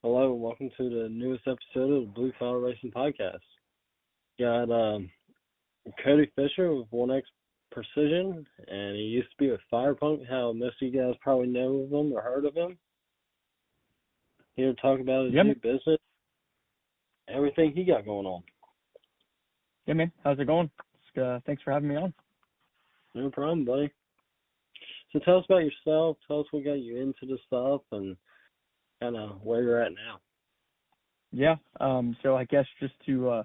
Hello, and welcome to the newest episode of the Blue Collar Racing Podcast. Got Cody Fisher with 1X Precision, and he used to be with Firepunk, how most of you guys probably know of him or heard of him. Here to talk about his Yeah, new man. business, everything he got going on. Yeah, man. How's it going? Thanks for having me on. No problem, buddy. So tell us about yourself. Tell us what got you into the stuff and kind of where you're at now. Yeah. So I guess just to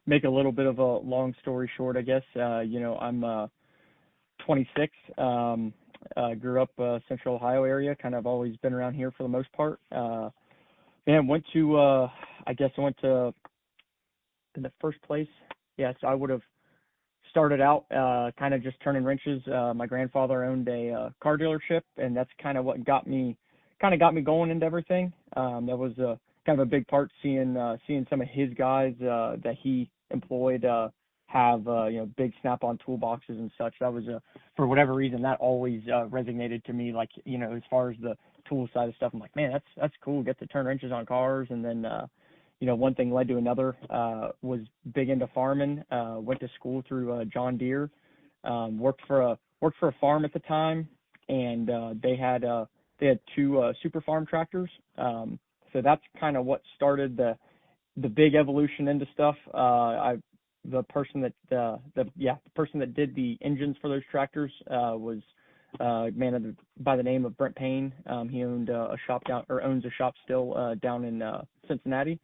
make a little bit of a long story short, I guess, I'm 26. Grew up Central Ohio area, kind of always been around here for the most part. Went to, I went to, in the first place, yeah, so I would have started out kind of just turning wrenches. My grandfather owned a car dealership, and that's kind of what got me going into everything. That was kind of a big part, seeing some of his guys that he employed have big Snap-on toolboxes and such. That was for whatever reason that always resonated to me. Like, as far as the tool side of stuff, I'm like, man, that's cool. Get to turn wrenches on cars. And then one thing led to another. Was big into farming. Went to school through John Deere. Worked for a farm at the time, and they had two super farm tractors. So that's kind of what started the big evolution into stuff. The person that did the engines for those tractors was a man by the name of Brent Payne. He owns a shop still down in Cincinnati,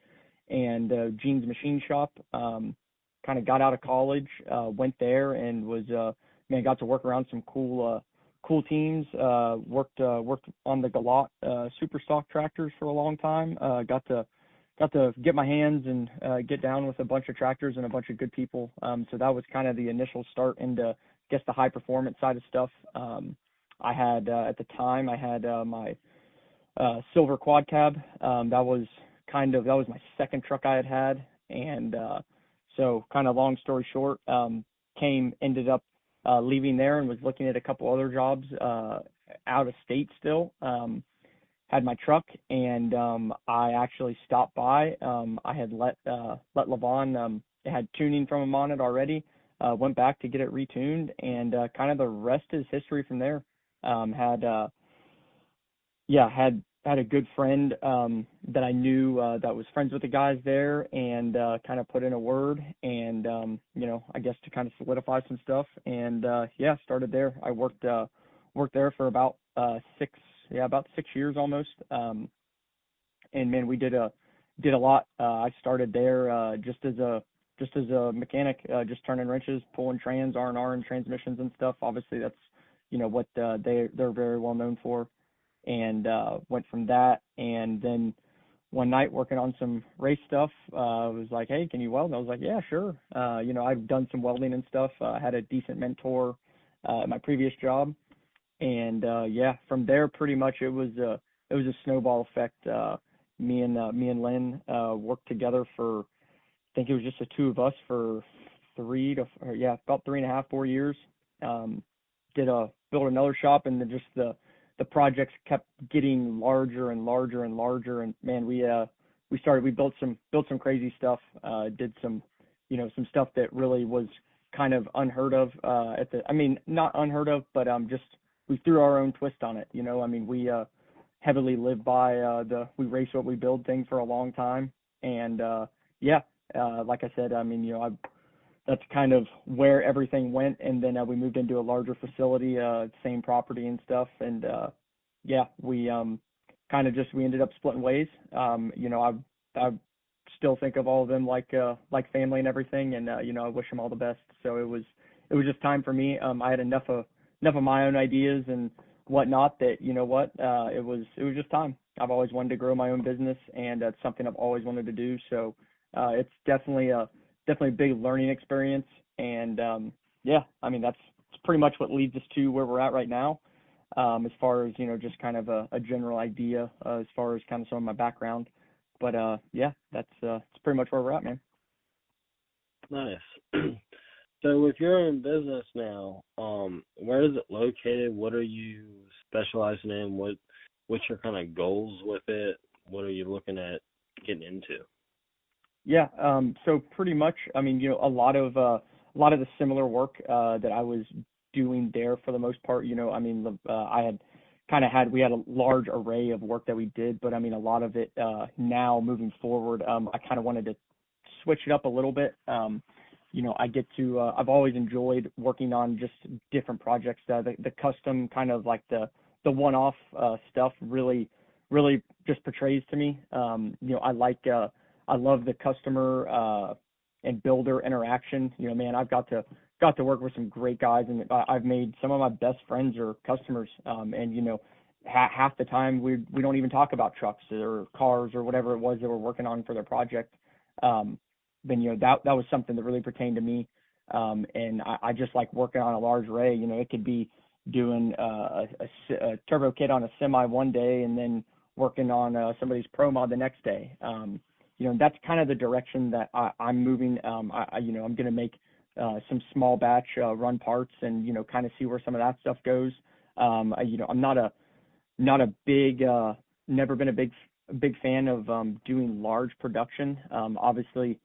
and Gene's Machine Shop. Kind of got out of college, went there, and was got to work around some cool teams. Worked on the Galat super stock tractors for a long time. Got to get my hands and get down with a bunch of tractors and a bunch of good people. So that was kind of the initial start into, I guess, the high performance side of stuff. I had at the time my silver quad cab. That was my second truck I had, and so kind of long story short, ended up leaving there and was looking at a couple other jobs out of state still. Had my truck, and I actually stopped by. I had let Levon, it had tuning from him on it already. Went back to get it retuned, and kind of the rest is history from there. Had a good friend that I knew that was friends with the guys there, and kind of put in a word, and I guess to kind of solidify some stuff, and started there. I worked there for about 6 years almost. And man, we did a lot. I started there just as a mechanic, just turning wrenches, pulling trans, R&R and transmissions and stuff. Obviously that's what they're very well known for. And went from that, and then one night working on some race stuff, was like, hey, can you weld? And I was like, yeah, sure. I've done some welding and stuff. I had a decent mentor at my previous job, and from there pretty much it was a snowball effect. Me and Lynn worked together for, I think it was just the two of us for about 3.5, 4 years. Built another shop, and then just the projects kept getting larger and larger and larger, and man, we built some crazy stuff. Did some stuff that really was kind of unheard of not unheard of, but just we threw our own twist on it. We heavily live by we race what we build thing for a long time, and like I said, that's kind of where everything went. And then we moved into a larger facility, same property and stuff. And we we ended up splitting ways. I still think of all of them like family and everything. And I wish them all the best. So it was just time for me. I had enough of my own ideas and whatnot that it was just time. I've always wanted to grow my own business, and that's something I've always wanted to do. So it's definitely a big learning experience. And that's pretty much what leads us to where we're at right now. As far as, just kind of a general idea as far as kind of some of my background. But that's pretty much where we're at, man. Nice. So with your own business now, where is it located? What are you specializing in? What's your kind of goals with it? what are you looking at getting into? Yeah, so pretty much, I mean, a lot of the similar work that I was doing there for the most part. I mean, I had we had a large array of work that we did, but I mean, a lot of it now moving forward, I kind of wanted to switch it up a little bit. I get to I've always enjoyed working on just different projects. The custom kind of like the one-off stuff really just portrays to me. I love the customer and builder interaction. Man, I've got to work with some great guys, and I've made some of my best friends or customers. And half the time we don't even talk about trucks or cars or whatever it was that we're working on for their project. Then that was something that really pertained to me. And I just like working on a large array. It could be doing a turbo kit on a semi one day, and then working on somebody's pro mod the next day. That's kind of the direction that I'm moving. I'm going to make some small batch run parts and, kind of see where some of that stuff goes. I'm not a big, never been a big fan of doing large production. Obviously,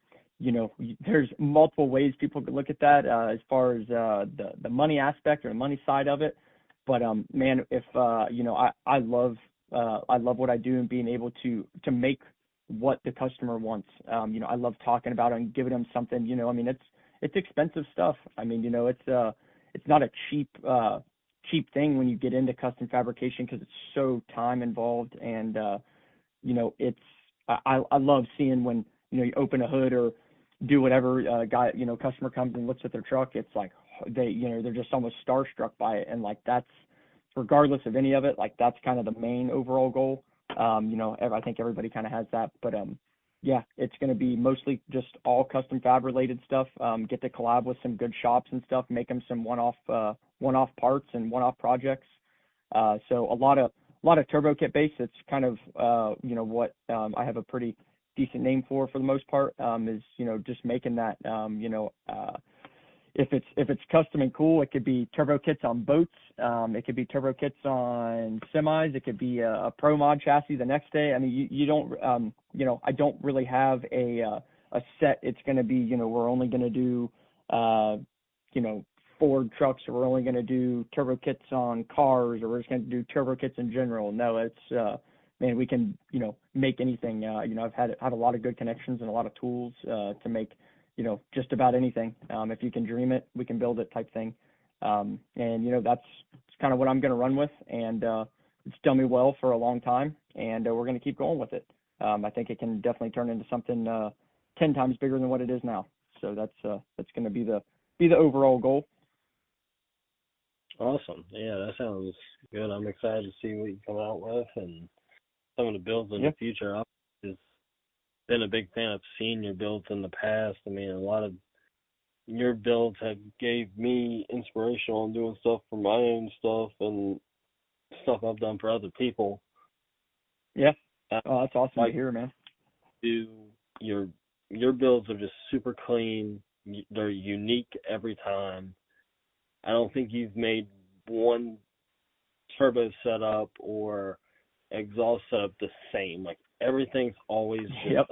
there's multiple ways people could look at that as far as the money aspect or the money side of it. But man, if I love what I do and being able to make what the customer wants. I love talking about it and giving them something. I mean, it's expensive stuff. I mean, it's not a cheap thing when you get into custom fabrication, because it's so time involved. And I love seeing when you open a hood or do whatever, customer comes and looks at their truck. It's like they're just almost starstruck by it, and like that's regardless of any of it. Like that's kind of the main overall goal. I think everybody kind of has that, but yeah, it's going to be mostly just all custom fab related stuff. Get to collab with some good shops and stuff, make them some one-off parts and one-off projects. So a lot of turbo kit base. It's kind of what I have a pretty decent name for the most part, is just making that. If it's custom and cool, it could be turbo kits on boats. It could be turbo kits on semis. It could be a pro mod chassis the next day. I mean, you don't, I don't really have a set. It's going to be, we're only going to do, Ford trucks, or we're only going to do turbo kits on cars, or we're just going to do turbo kits in general. No, it's, man, we can, make anything. I've had a lot of good connections and a lot of tools to make, just about anything. If you can dream it, we can build it type thing. And, that's kind of what I'm going to run with. And it's done me well for a long time, and we're going to keep going with it. I think it can definitely turn into something 10 times bigger than what it is now. So that's going to be the overall goal. Awesome. Yeah, that sounds good. I'm excited to see what you come out with and some of the builds in the future. I've just been a big fan of seeing your builds in the past. I mean, a lot of your builds have gave me inspiration on doing stuff for my own stuff and stuff I've done for other people. Yeah. Oh, that's awesome to hear, man. Your builds are just super clean. They're unique every time. I don't think you've made one turbo setup or exhaust setup the same. Like everything's always just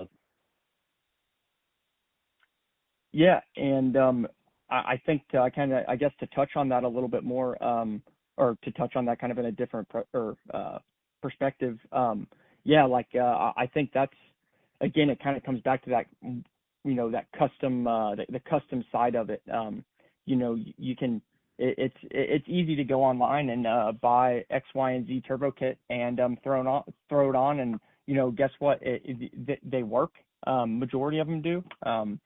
Yeah, and I think I guess to touch on that a little bit more, or to touch on that kind of in a different perspective. I think that's, again, it kind of comes back to that, that custom, the custom side of it. You can, it's easy to go online and buy X, Y, and Z turbo kit and throw it on, and guess what? They work. Majority of them do. I'm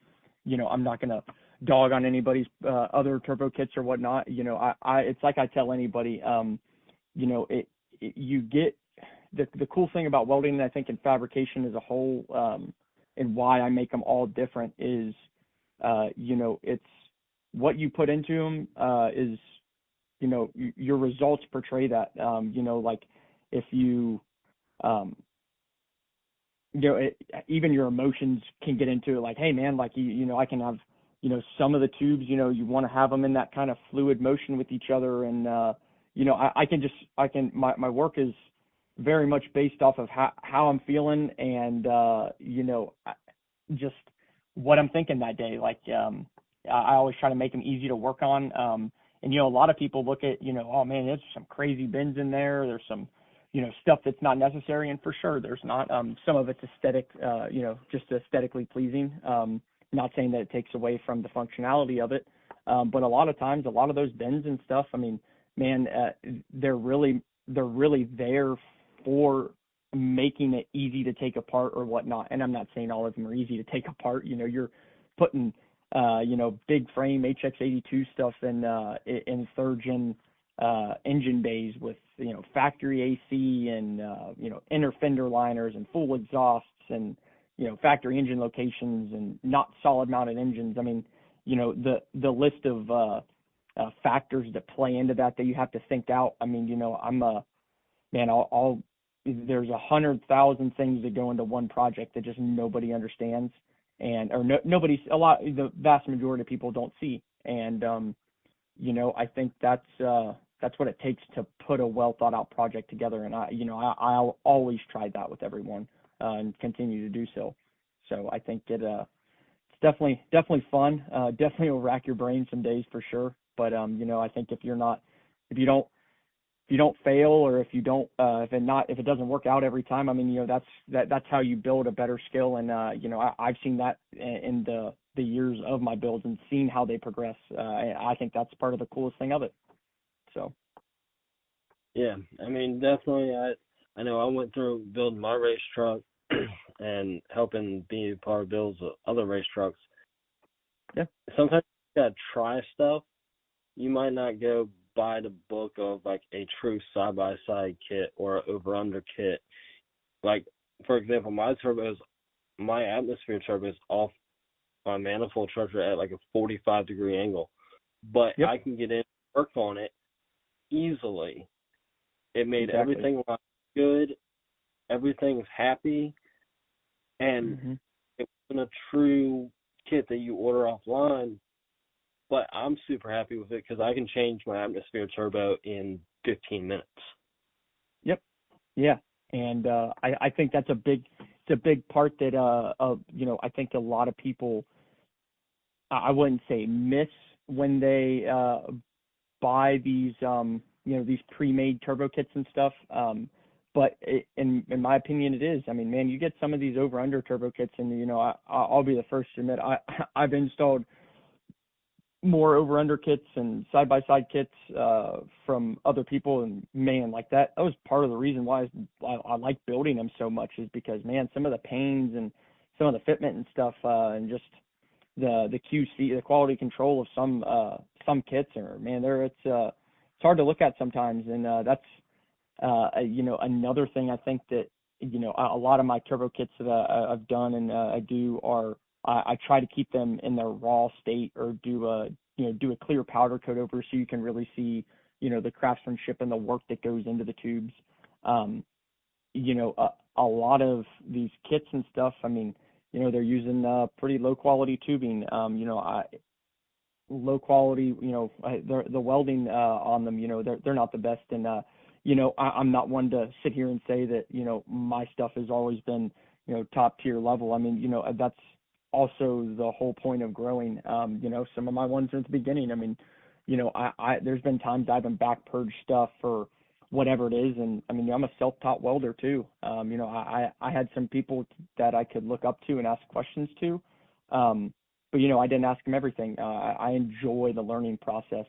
not gonna dog on anybody's other turbo kits or whatnot. It's like I tell anybody. You get the cool thing about welding, I think, in fabrication as a whole, and why I make them all different is, it's what you put into them is, your results portray that. Like if you, even your emotions can get into it. Like, hey man, like I can have, some of the tubes, you want to have them in that kind of fluid motion with each other, and my work is very much based off of how I'm feeling and, just what I'm thinking that day. Like, I always try to make them easy to work on. And, a lot of people look at, oh man, there's some crazy bins in there. There's some, stuff that's not necessary. And for sure, there's not. Some of it's aesthetic, just aesthetically pleasing. Not saying that it takes away from the functionality of it. But a lot of times, a lot of those bins and stuff, I mean, man, they're really there for making it easy to take apart or whatnot. And I'm not saying all of them are easy to take apart. You're putting, big frame HX82 stuff in third gen engine bays with, factory AC and, inner fender liners and full exhausts and, factory engine locations and not solid mounted engines. I mean, the list of factors that play into that you have to think out. I mean, I'm I'll there's 100,000 things that go into one project that just nobody understands, and the vast majority of people don't see. And I think that's what it takes to put a well thought out project together. And I'll always try that with everyone, and continue to do so. So I think it's definitely fun. Definitely will rack your brain some days for sure. But I think if you don't fail, or if it doesn't work out every time, I mean, that's how you build a better skill. And I've seen that in the years of my builds and seen how they progress. I think that's part of the coolest thing of it. So. Yeah, I mean, definitely. I know I went through building my race truck and helping be a part of builds of other race trucks. Yeah. Sometimes you gotta try stuff. You might not go buy the book of like a true side by side kit or over under kit. Like, for example, my atmosphere turbo is off my manifold structure at like a 45-degree angle, but Yep. I can get in and work on it easily. It made everything look good. Everything's happy, and it wasn't a true kit that you order offline. But I'm super happy with it because I can change my atmosphere turbo in 15 minutes. Yep. Yeah. And I think that's a big part that I think a lot of people, I wouldn't say miss when they buy these these pre-made turbo kits and stuff. But in my opinion, it is. I mean, man, you get some of these over under turbo kits, and I'll be the first to admit I've installed more over under kits and side by side kits from other people, and man, like that was part of the reason why I like building them so much, is because, man, some of the pains and some of the fitment and stuff, and just the QC, the quality control of some kits, or man, it's hard to look at sometimes. And that's another thing I think that a lot of my turbo kits that I've done and I do are I try to keep them in their raw state, or do a clear powder coat over, so you can really see the craftsmanship and the work that goes into the tubes. A lot of these kits and stuff, I mean, they're using pretty low quality tubing. Low quality, the welding on them, they're not the best. And I'm not one to sit here and say that my stuff has always been top tier level. I mean, that's also the whole point of growing. Some of my ones at the beginning, I mean, there's been times I've been back purged stuff for whatever it is. And I mean, I'm a self-taught welder too. I had some people that I could look up to and ask questions to. But I didn't ask them everything. I enjoy the learning process.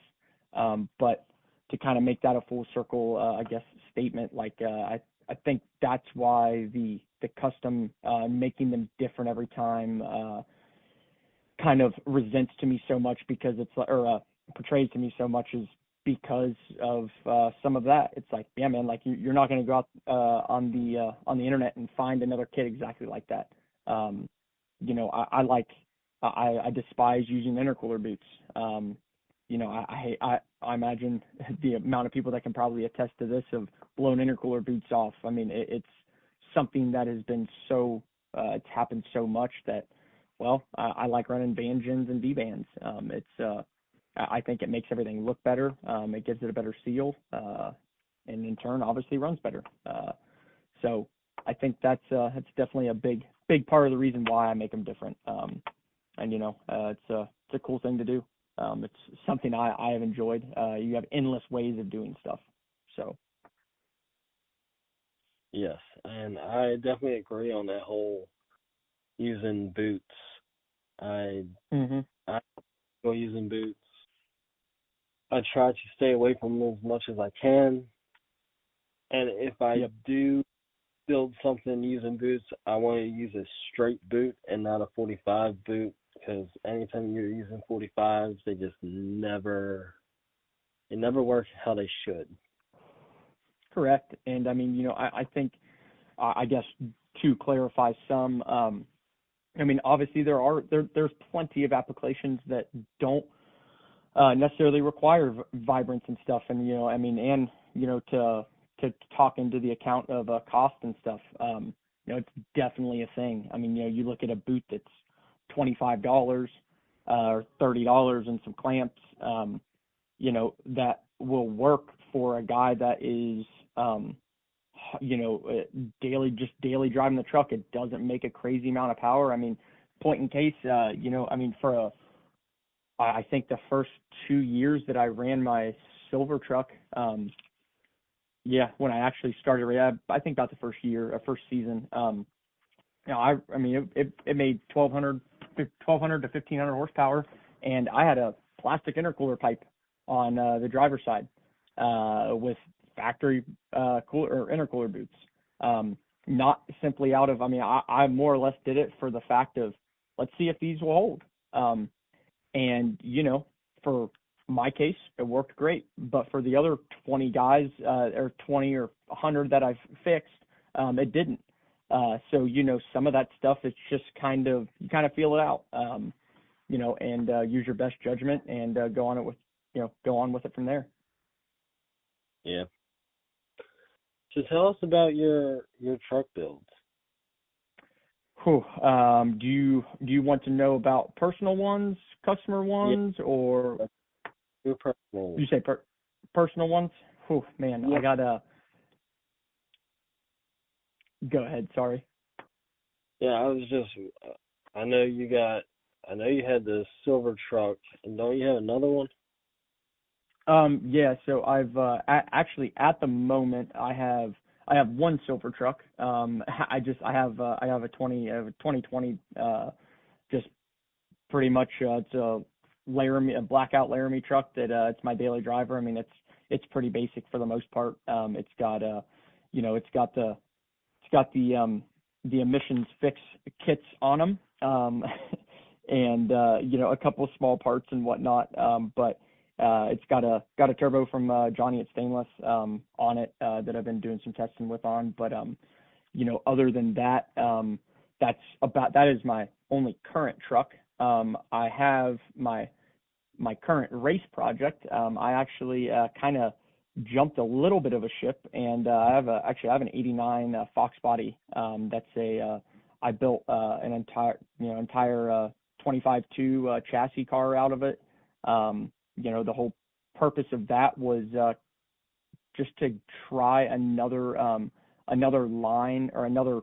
But to kind of make that a full circle, I guess, statement, like, I think that's why the custom, making them different every time, kind of resents to me so much, because portrays to me so much, is because of some of that. It's like, yeah, man, like you're not going to go out on the internet and find another kit exactly like that. I despise using intercooler boots. I imagine the amount of people that can probably attest to this have blown intercooler boots off. I mean, it's something that has been it's happened so much that, well, I like running band gens and V-bands. I think it makes everything look better. It gives it a better seal, and in turn, obviously runs better. So I think that's definitely a big part of the reason why I make them different. And it's a cool thing to do. It's something I have enjoyed. You have endless ways of doing stuff. So Yes, and I definitely agree on that whole using boots. I mhm. I go using boots. I try to stay away from them as much as I can. And if I Yep. do build something using boots, I want to use a straight boot and not a 45 boot because anytime you're using 45s, they never work how they should. Correct. And I mean, I think I guess to clarify some, I mean, obviously there's plenty of applications that don't necessarily require vibrance and stuff, and I mean, and to talk into the account of cost and stuff, it's definitely a thing. I mean, you look at a boot that's $25 or $30 and some clamps, that will work for a guy that is daily driving the truck. It doesn't make a crazy amount of power. I mean, point in case, I mean, I think the first 2 years that I ran my silver truck, when I actually started, I think about the first year, first season, I mean, it made 1,200 to 1,500 horsepower, and I had a plastic intercooler pipe on the driver's side with factory cooler or intercooler boots. Not simply out of, I mean, I more or less did it for the fact of, let's see if these will hold. And for my case, it worked great. But for the other 20 guys, or 20 or 100 that I've fixed, it didn't. So some of that stuff, it's just you kind of feel it out, and use your best judgment and go on with it from there. Yeah. So tell us about your truck builds. Whew. Do you want to know about personal ones, customer ones, or Your personal. you say personal ones? Whew, man, Yeah. I gotta go ahead. Sorry. Yeah, I know you had the silver truck, and don't you have another one? Yeah. So I've actually at the moment I have one silver truck. I have a 2020 just pretty much it's a blackout Laramie truck that it's my daily driver. I mean it's pretty basic for the most part. It's got the emissions fix kits on them, and a couple of small parts and whatnot. But it's got a turbo from Johnny at Stainless on it that I've been doing some testing with on. But other than that, that is my only current truck. I have my current race project. I actually kind of jumped a little bit of a ship, and I have an '89 Fox body. I built an entire 25.2 chassis car out of it. The whole purpose of that was just to try another line or another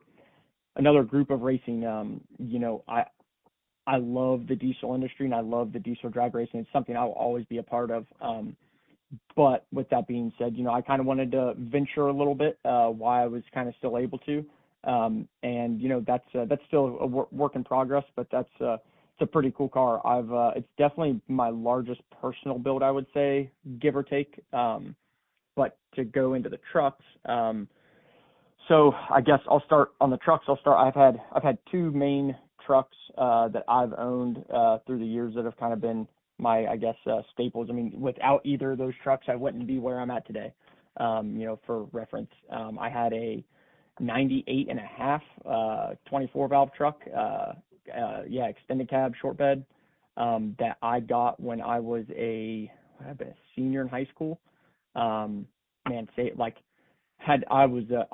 group of racing. I love the diesel industry and I love the diesel drag racing. It's something I will always be a part of. But with that being said, I kind of wanted to venture a little bit while I was kind of still able to. And that's still a work in progress, but it's a pretty cool car. It's definitely my largest personal build, I would say, give or take. But to go into the trucks, so I guess I'll start on the trucks. I've had two main trucks that I've owned through the years that have kind of been my, I guess, staples. I mean, without either of those trucks, I wouldn't be where I'm at today. For reference, I had a 98 and a half 24 valve truck, extended cab short bed, that I got when I was a senior in high school. I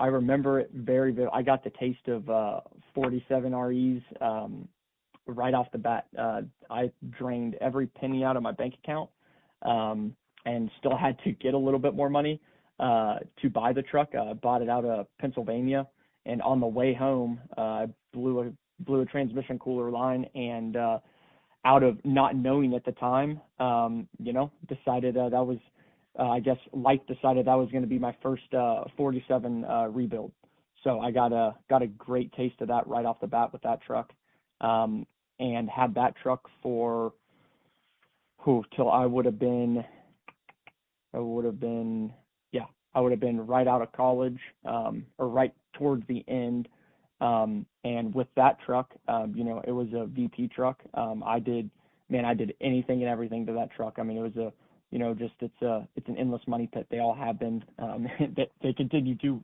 remember it very, very. I got the taste of 47 REs right off the bat. I drained every penny out of my bank account, and still had to get a little bit more money. to buy the truck. I bought it out of Pennsylvania, and on the way home, I blew a transmission cooler line, and out of not knowing at the time, decided that was, I guess life decided that was going to be my first 47 rebuild. So I got a great taste of that right off the bat with that truck, and had that truck for till I would have been right out of college, or right towards the end. And with that truck, it was a VP truck. I did anything and everything to that truck. I mean, it was it's an endless money pit. They all have been, they continue to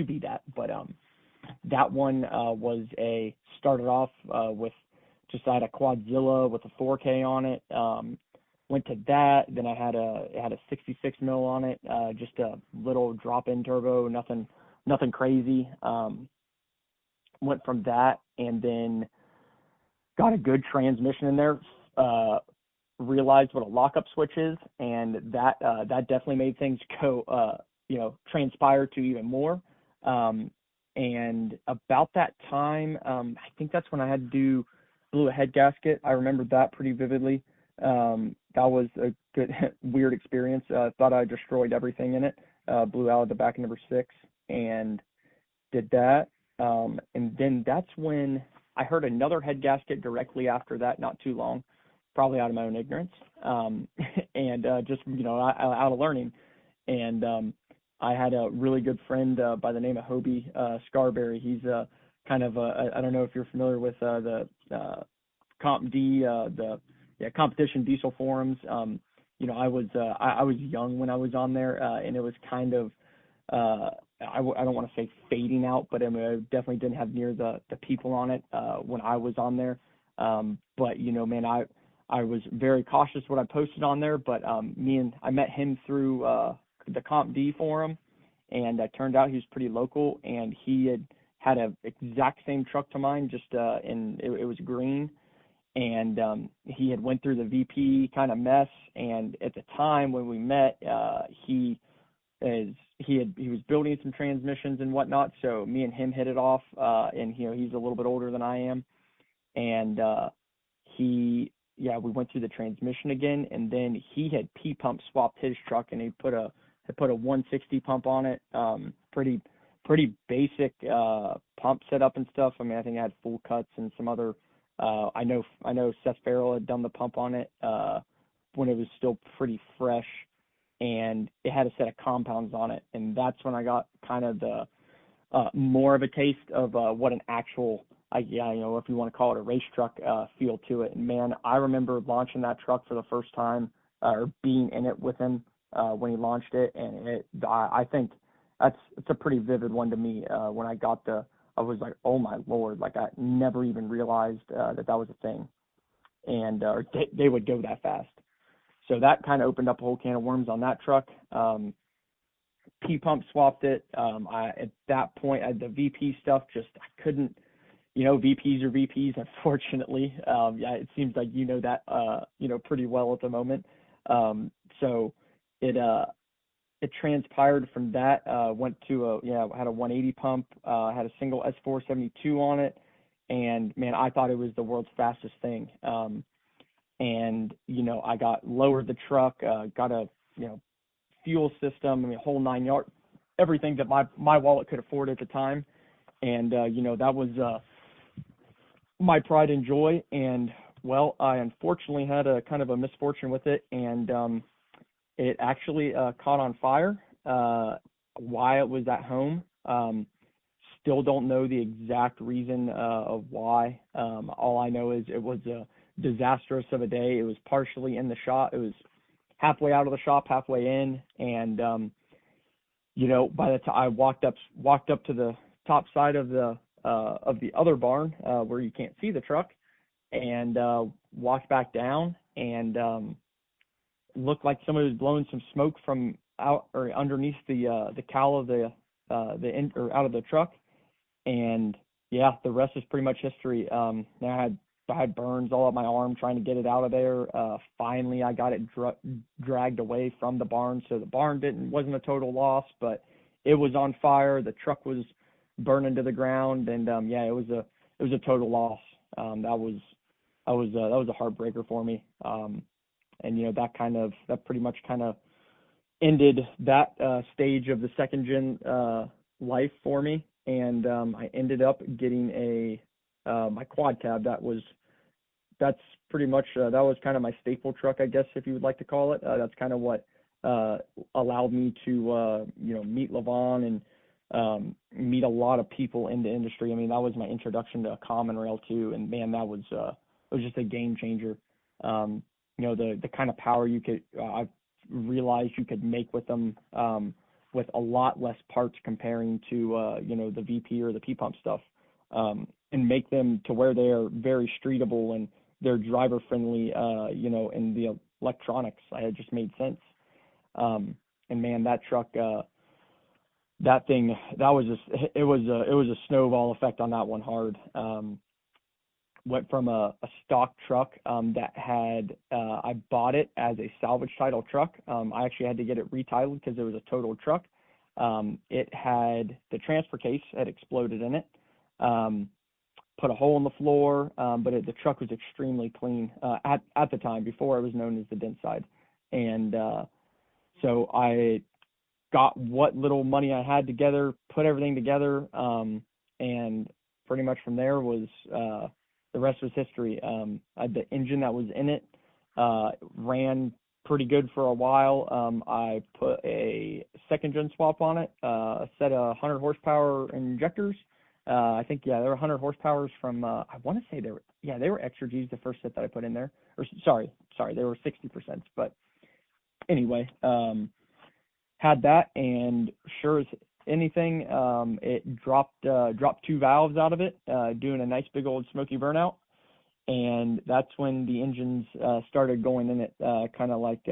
be that. But that one started off with just, I had a Quadzilla with a 4K on it. Went to that, then it had a 66 mil on it, just a little drop-in turbo, nothing crazy. Went from that, and then got a good transmission in there. Realized what a lockup switch is, and that definitely made things go, transpire to even more. And about that time, I think that's when I had to blew a head gasket. I remember that pretty vividly. That was a good, weird experience. Thought I destroyed everything in it. Blew out of the back of number 6 and did that. And then that's when I heard another head gasket directly after that, not too long, probably out of my own ignorance. And just, out of learning. And I had a really good friend by the name of Hobie Scarberry. He's kind of, I don't know if you're familiar with the Comp D, competition diesel forums. I was young when I was on there, and it was kind of, I don't want to say fading out, but I definitely didn't have near the people on it when I was on there. But I was very cautious what I posted on there. But I met him through the Comp D forum, and it turned out he was pretty local, and he had a exact same truck to mine, just it was green. And he had went through the VP kind of mess, and at the time when we met, he was building some transmissions and whatnot. So me and him hit it off, and he's a little bit older than I am, and we went through the transmission again, and then he had P pump swapped his truck, and he put a 160 pump on it, pretty basic pump setup and stuff. I mean, I think I had full cuts and some other. I know Seth Farrell had done the pump on it when it was still pretty fresh, and it had a set of compounds on it, and that's when I got kind of the more of a taste of what an actual, if you want to call it a race truck, feel to it. And man, I remember launching that truck for the first time, or being in it with him when he launched it, and I think it's a pretty vivid one to me. When I got I was like, oh my Lord, like I never even realized that was a thing, and they would go that fast. So that kind of opened up a whole can of worms on that truck. P pump swapped it. At that point, the VP stuff, I couldn't, VPs are VPs, unfortunately. It seems like that pretty well at the moment. So it transpired from that, went to had a 180 pump, had a single S472 on it, and man, I thought it was the world's fastest thing. And I lowered the truck, got a fuel system, whole 9 yards, everything that my wallet could afford at the time. And that was my pride and joy. And well, I unfortunately had a kind of a misfortune with it, and it actually caught on fire while it was at home. Still don't know the exact reason of why. All I know is it was a disastrous of a day. It was partially in the shop. It was halfway out of the shop, halfway in, and by the time I walked up to the top side of the other barn where you can't see the truck, and walked back down, and looked like somebody was blowing some smoke from out or underneath the cowl of out of the truck. And yeah, the rest is pretty much history. I had So I had burns all up my arm trying to get it out of there. Finally, I got it dragged away from the barn. So the barn wasn't a total loss, but it was on fire. The truck was burning to the ground, and it was a total loss. That was a heartbreaker for me. And that pretty much kind of ended that stage of the second gen life for me. And I ended up getting my quad cab. That's pretty much that was kind of my staple truck, I guess, if you would like to call it. That's kind of what allowed me to meet Levon and meet a lot of people in the industry. I mean, that was my introduction to a common rail too, and man, that was it was just a game changer. The kind of power I realized you could make with them with a lot less parts comparing to the VP or the P pump stuff, and make them to where they are very streetable and they're driver friendly, and the electronics. It just made sense. And man, that truck, that thing, it was a snowball effect on that one hard. Went from a stock truck that had I bought it as a salvage title truck. I actually had to get it retitled because it was a totaled truck. It had the transfer case had exploded in it. Put a hole in the floor, but the truck was extremely clean at the time before it was known as the dent side. And so I got what little money I had together, put everything together, and pretty much from there was the rest was history. The engine that was in it ran pretty good for a while. I put a second gen swap on it, a set of 100 horsepower injectors. I think, they were 100 horsepowers from, I want to say they were extra G's the first set that I put in there. Or sorry, they were 60%. But anyway, had that, and sure as anything, it dropped 2 valves out of it, doing a nice big old smoky burnout. And that's when the engines started going in it, kind of like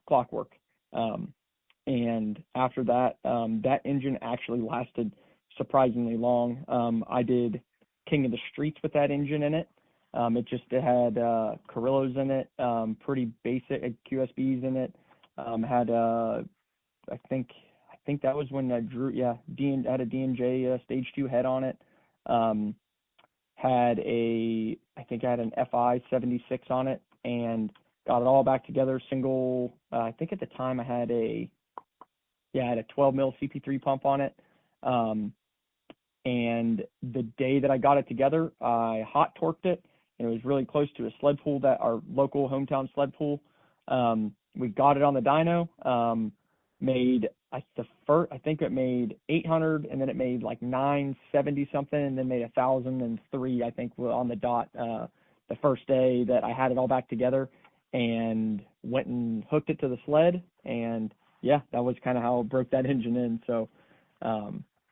clockwork. And after that, that engine actually lasted surprisingly long. I did King of the Streets with that engine in it. It had Carrillos in it, pretty basic QSBs in it. I think that was when I had a D&J stage 2 head on it. I think I had an FI 76 on it, and got it all back together. Single, I think at the time I had a 12 mil CP3 pump on it. And the day that I got it together, I hot torqued it, and it was really close to a sled pool, that our local hometown sled pool. We got it on the dyno, I think it made 800, and then it made like 970 something, and then made 1,003, I think, on the dot, the first day that I had it all back together, and went and hooked it to the sled. And that was kind of how I broke that engine in. So,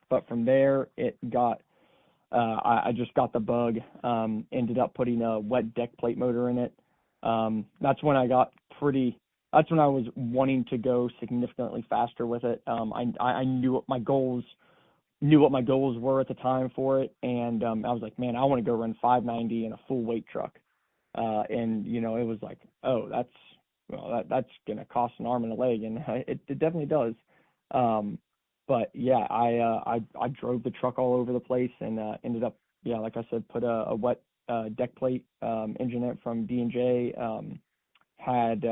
but from there it got, I just got the bug, ended up putting a wet deck plate motor in it. That's when I was wanting to go significantly faster with it. I knew what my goals were at the time for it, and I was like, man, I want to go run 590 in a full weight truck. And it was like, oh, that's gonna cost an arm and a leg, and it definitely does. But I drove the truck all over the place, and ended up, like I said, put a wet deck plate engine in it from D&J. Had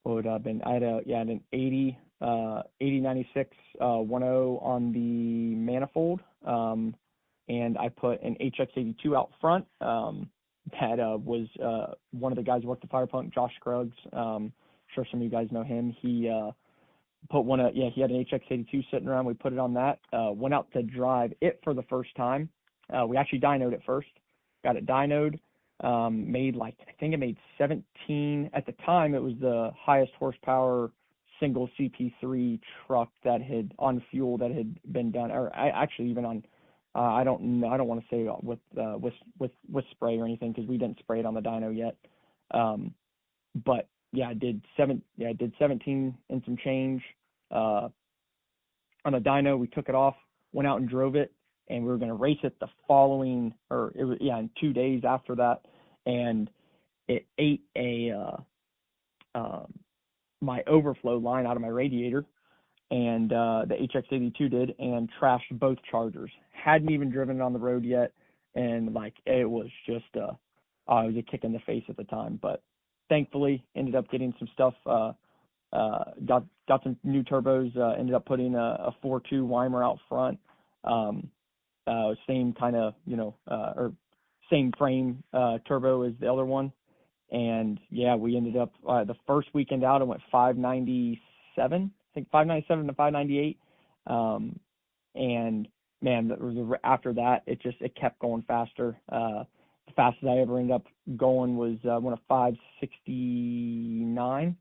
what would have been? I had an 8096 10 on the manifold, and I put an HX82 out front. That was one of the guys who worked at Fire Punk, Josh Scruggs. Sure some of you guys know him. He put he had an HX82 sitting around. We put it on that. Went out to drive it for the first time. We actually dynoed it first. Got it dynoed. I think it made 17. At the time, it was the highest horsepower single CP3 truck that had on fuel that had been done, or actually even on. I don't want to say with spray or anything, because we didn't spray it on the dyno yet. But I did 17 and some change on the dyno. We took it off, went out and drove it, and we were going to race it the following, in 2 days after that, and it ate my overflow line out of my radiator, and the HX82 did, and trashed both chargers. Hadn't even driven it on the road yet, and like it was just it was a kick in the face at the time. But thankfully, ended up getting some stuff. Got some new turbos. Ended up putting a 4.2 Weimer out front. Same kind of or same frame turbo as the other one. And yeah, we ended up the first weekend out, I went 597. I think 597 to 598. And man, after that, it kept going faster. The fastest I ever ended up going was went a 569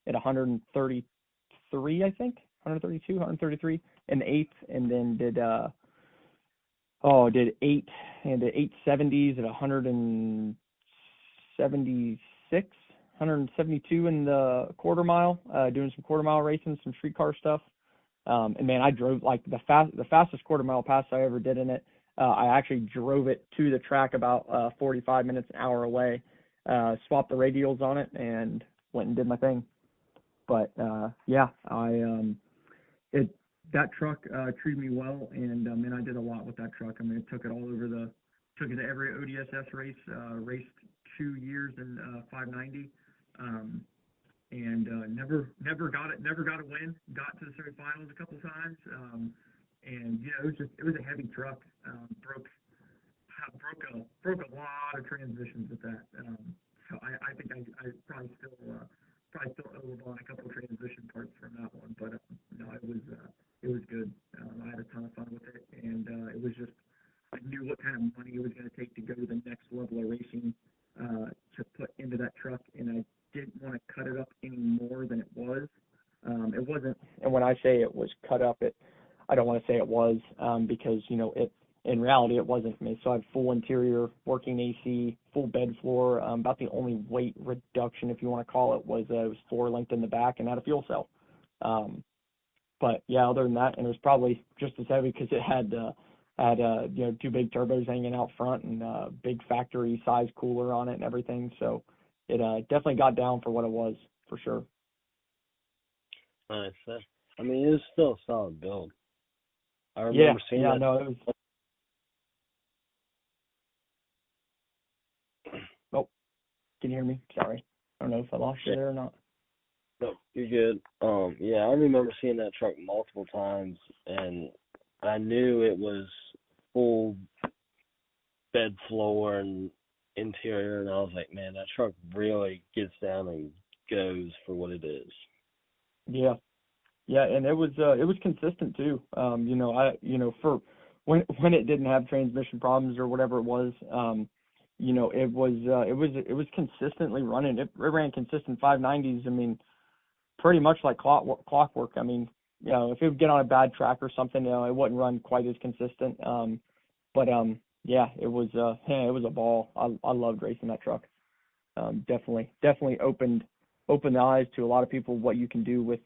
at 133, I think, 132, 133 in the eighth, and then did 870s at 176, 172 in the quarter mile, doing some quarter mile racing, some streetcar stuff. And man, I drove like the fastest quarter mile pass I ever did in it. I actually drove it to the track about 45 minutes, an hour away, swapped the radials on it, and went and did my thing. But that truck treated me well, and I did a lot with that truck. I mean, I took it all over took it to every ODSS race, raced 2 years in 590, and never got a win. Got to the semifinals a couple times, and it was a heavy truck. Broke a lot of transmissions with that. So I think I probably still owe on a couple of transmission parts from that one, but no, it was good. I had a ton of fun with it, and it was just, I knew what kind of money it was going to take to go to the next level of racing to put into that truck, and I didn't want to cut it up any more than it was. It wasn't, and when I say it was cut up, I don't want to say it was, because in reality it wasn't for me. So I had full interior, working AC, full bed floor. About the only weight reduction, if you want to call it, was it was floor length in the back and had a fuel cell. But yeah, other than that, and it was probably just as heavy because it had 2 big turbos hanging out front and big factory size cooler on it and everything. So it definitely got down for what it was, for sure. Nice. I mean, it was still a solid build. I remember seeing that. No, it was. Oh, can you hear me? Sorry. I don't know if I lost you there or not. No, you're good. I remember seeing that truck multiple times, and I knew it was full bed floor and interior, and I was like, man, that truck really gets down and goes for what it is. Yeah, and it was consistent too. For when it didn't have transmission problems or whatever it was, it was consistently running. It ran consistent 590s. I mean, pretty much like clockwork. I mean, if it would get on a bad track or something, it wouldn't run quite as consistent. It was a ball. I loved racing that truck. Definitely opened the eyes to a lot of people what you can do with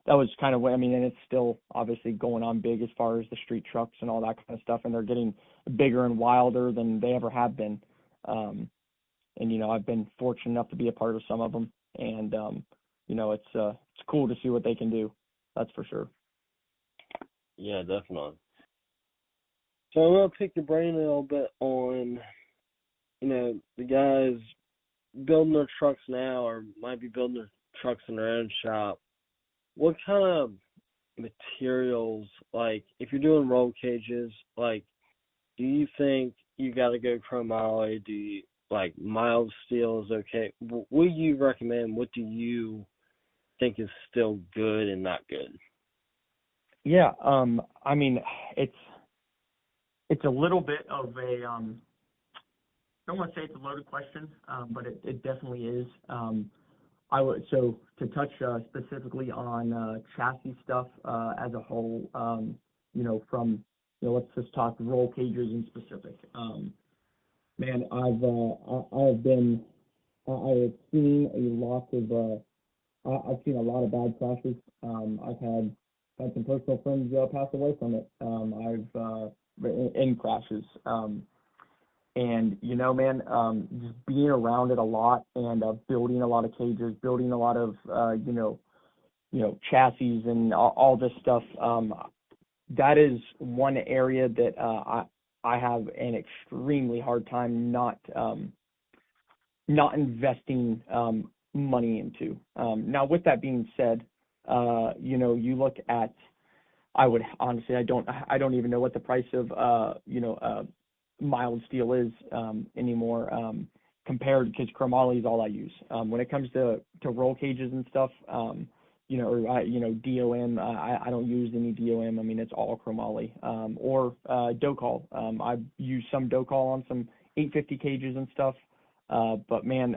that was kind of what, and it's still obviously going on big as far as the street trucks and all that kind of stuff, and they're getting bigger and wilder than they ever have been. I've been fortunate enough to be a part of some of them, and it's cool to see what they can do. That's for sure. Yeah, definitely. So I'm going to pick your brain a little bit on, the guys building their trucks now or might be building their trucks in their own shop. What kind of materials, like if you're doing roll cages, like do you think you got to go chromoly? Do you like mild steel is okay? What do you recommend? What do you think is still good and not good? Yeah, it's a little bit of a I don't want to say it's a loaded question, but it definitely is. So to touch specifically on chassis stuff as a whole, from let's just talk roll cages in specific. Man, I've seen I've seen a lot of bad crashes. I've had some personal friends pass away from it. in crashes. And man, just being around it a lot and building a lot of cages, building a lot of chassis and all this stuff. That is one area that I have an extremely hard time not investing money into. Now, with that being said, you look at, I would honestly, I don't even know what the price of mild steel is anymore, compared, because chromoly is all I use. When it comes to roll cages and stuff, DOM, I don't use any DOM. I mean, it's all chromoly, or Docol. I've used some Docol on some 850 cages and stuff. But man,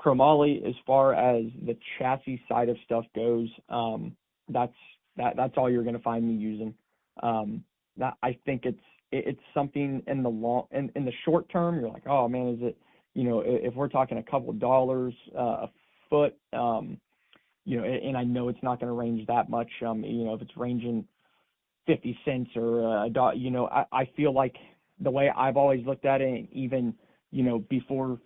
chromoly, as far as the chassis side of stuff goes, that's all you're going to find me using. I think it's something in the short term. You're like, oh man, is it, if we're talking a couple of dollars a foot, and I know it's not going to range that much. If it's ranging 50 cents or $1, I feel like the way I've always looked at it, even before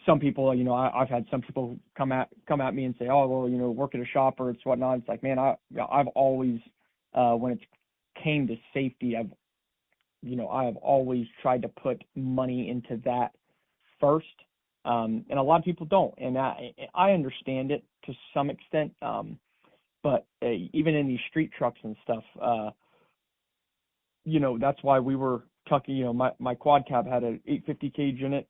some people, I've had some people come at me and say, oh, well, work at a shop or it's whatnot. It's like, man, I've always, when it came to safety, I have always tried to put money into that first. And a lot of people don't, and I understand it to some extent. But even in these street trucks and stuff, that's why we were tucking. My quad cab had an 850 cage in it.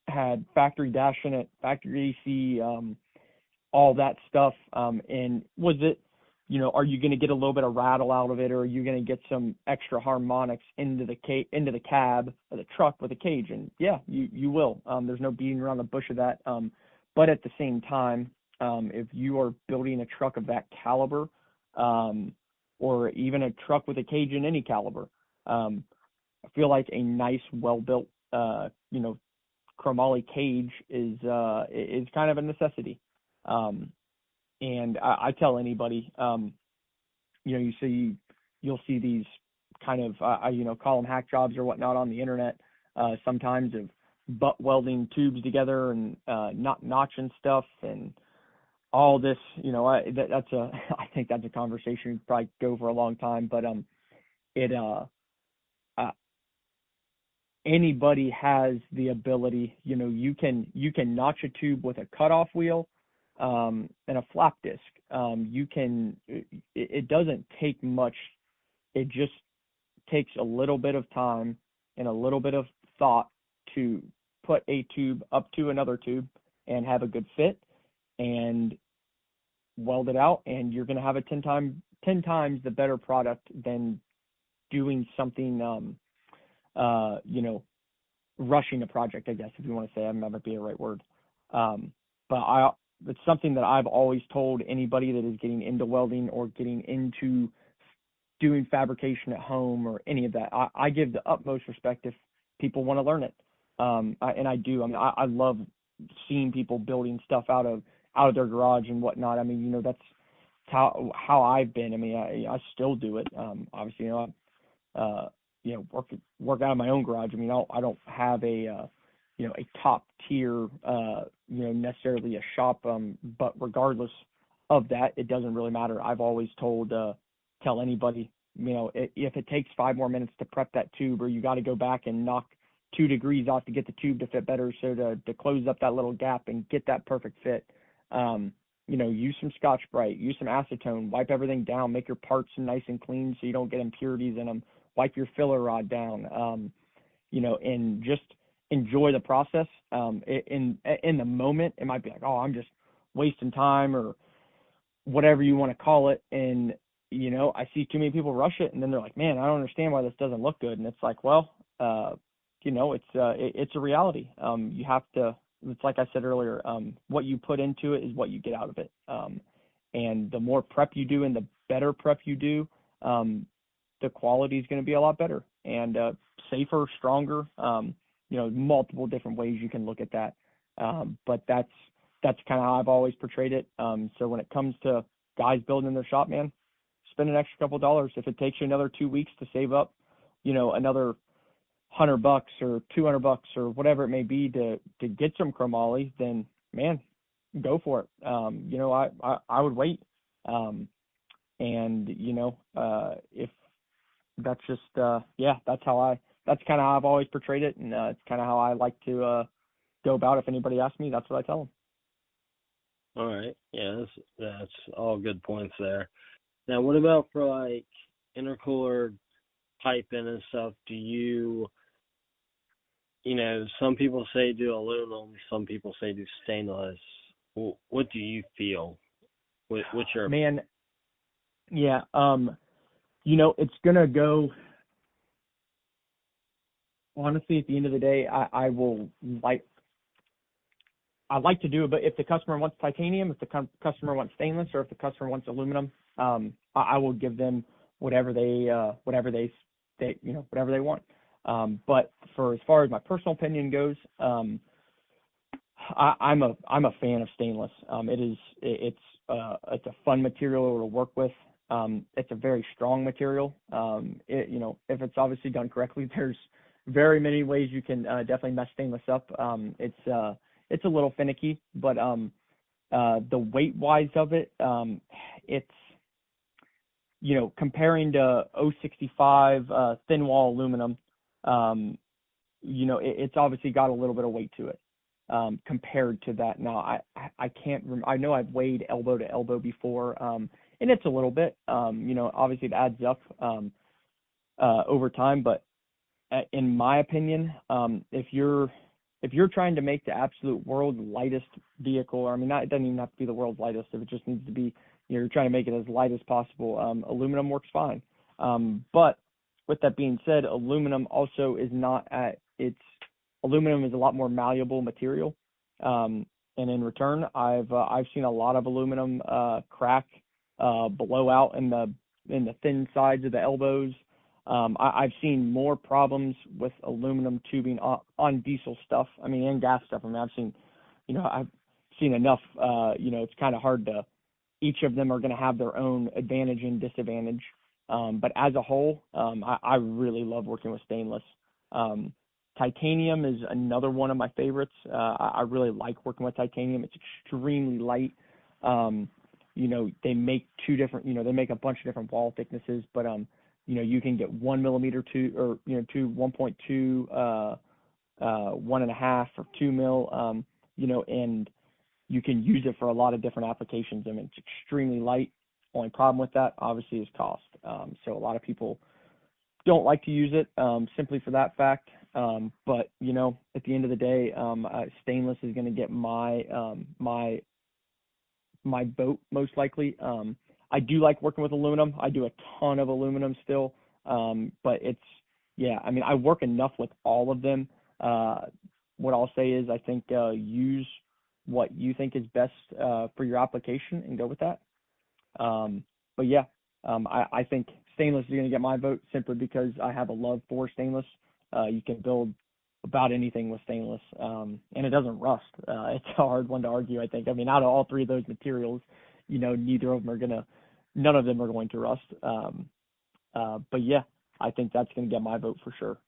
Had factory dash in it, factory AC, all that stuff. And was it, are you going to get a little bit of rattle out of it, or are you going to get some extra harmonics into the cab of the truck with a cage? And yeah, you will. There's no beating around the bush of that. But at the same time, if you are building a truck of that caliber, or even a truck with a cage in any caliber, I feel like a nice, well-built, chromoly cage is kind of a necessity. And I tell anybody, you'll see these kind of, call them hack jobs or whatnot on the internet, sometimes, of butt welding tubes together and not notching stuff and all this. I think that's a conversation we'd probably go for a long time, but anybody has the ability. You can notch a tube with a cutoff wheel and a flap disc. It doesn't take much. It just takes a little bit of time and a little bit of thought to put a tube up to another tube and have a good fit and weld it out, and you're going to have a 10 times the better product than doing something, rushing a project, I guess, if you want to say. That might be the right word. But it's something that I've always told anybody that is getting into welding or getting into doing fabrication at home or any of that. I give the utmost respect if people want to learn it. And I do. I mean, I love seeing people building stuff out of their garage and whatnot. I mean, that's how I've been. I mean, I still do it. Obviously, work out of my own garage. I mean, I don't have a top tier, necessarily a shop. But regardless of that, it doesn't really matter. I've always tell anybody, if it takes 5 more minutes to prep that tube, or you got to go back and knock 2 degrees off to get the tube to fit better, so to close up that little gap and get that perfect fit, use some Scotch-Brite, use some acetone, wipe everything down, make your parts nice and clean so you don't get impurities in them, wipe your filler rod down, and just enjoy the process. In the moment, it might be like, oh, I'm just wasting time or whatever you want to call it. And, I see too many people rush it, and then they're like, man, I don't understand why this doesn't look good. And it's like, well, it's a reality. You have to, it's like I said earlier, what you put into it is what you get out of it. And the more prep you do and the better prep you do, the quality is going to be a lot better and safer, stronger. Multiple different ways you can look at that. But that's kind of how I've always portrayed it. So when it comes to guys building in their shop, man, spend an extra couple dollars. If it takes you another 2 weeks to save up, another $100 or $200 or whatever it may be to get some chromoly, then man, go for it. I would wait. If that's just that's kind of how I've always portrayed it, and it's kind of how I like to go about. If anybody asks me, that's what I tell them. All right. Yeah, that's all good points there. Now, what about for like intercooler piping and stuff? Do you, some people say do aluminum, some people say do stainless. What do you feel? What's your man? Yeah, it's gonna go. Honestly, at the end of the day, I like to do it, but if the customer wants titanium, if the customer wants stainless, or if the customer wants aluminum, I will give them whatever they want. But as far as my personal opinion goes, I'm a fan of stainless. It's a fun material to work with. It's a very strong material. If it's obviously done correctly, there's very many ways you can definitely mess stainless up. It's a little finicky, but the weight wise of it, it's comparing to 065 thin wall aluminum, it's obviously got a little bit of weight to it compared to that. Now I can't I know I've weighed elbow to elbow before, and it's a little bit, obviously it adds up over time, but in my opinion, if you're trying to make the absolute world's lightest vehicle, or it doesn't even have to be the world's lightest, if it just needs to be, you're trying to make it as light as possible, aluminum works fine. But with that being said, aluminum also is aluminum is a lot more malleable material. And in return, I've seen a lot of aluminum crack, blow out in the thin sides of the elbows. I've seen more problems with aluminum tubing on diesel stuff. And gas stuff. I've seen enough. It's kind of hard to. Each of them are going to have their own advantage and disadvantage. But as a whole, I really love working with stainless. Titanium is another one of my favorites. I really like working with titanium. It's extremely light. They make they make a bunch of different wall thicknesses, but you can get 1 millimeter to 1.2, 1.5 or 2 mil, and you can use it for a lot of different applications. It's extremely light. Only problem with that, obviously, is cost. So a lot of people don't like to use it simply for that fact. But at the end of the day, stainless is going to get my boat most likely. I do like working with aluminum. I do a ton of aluminum still. But I work enough with all of them. What I'll say is I think use what you think is best for your application and go with that. I think stainless is going to get my vote simply because I have a love for stainless. You can build about anything with stainless, and it doesn't rust. It's a hard one to argue, I think. Out of all three of those materials, none of them are going to rust. I think that's going to get my vote for sure.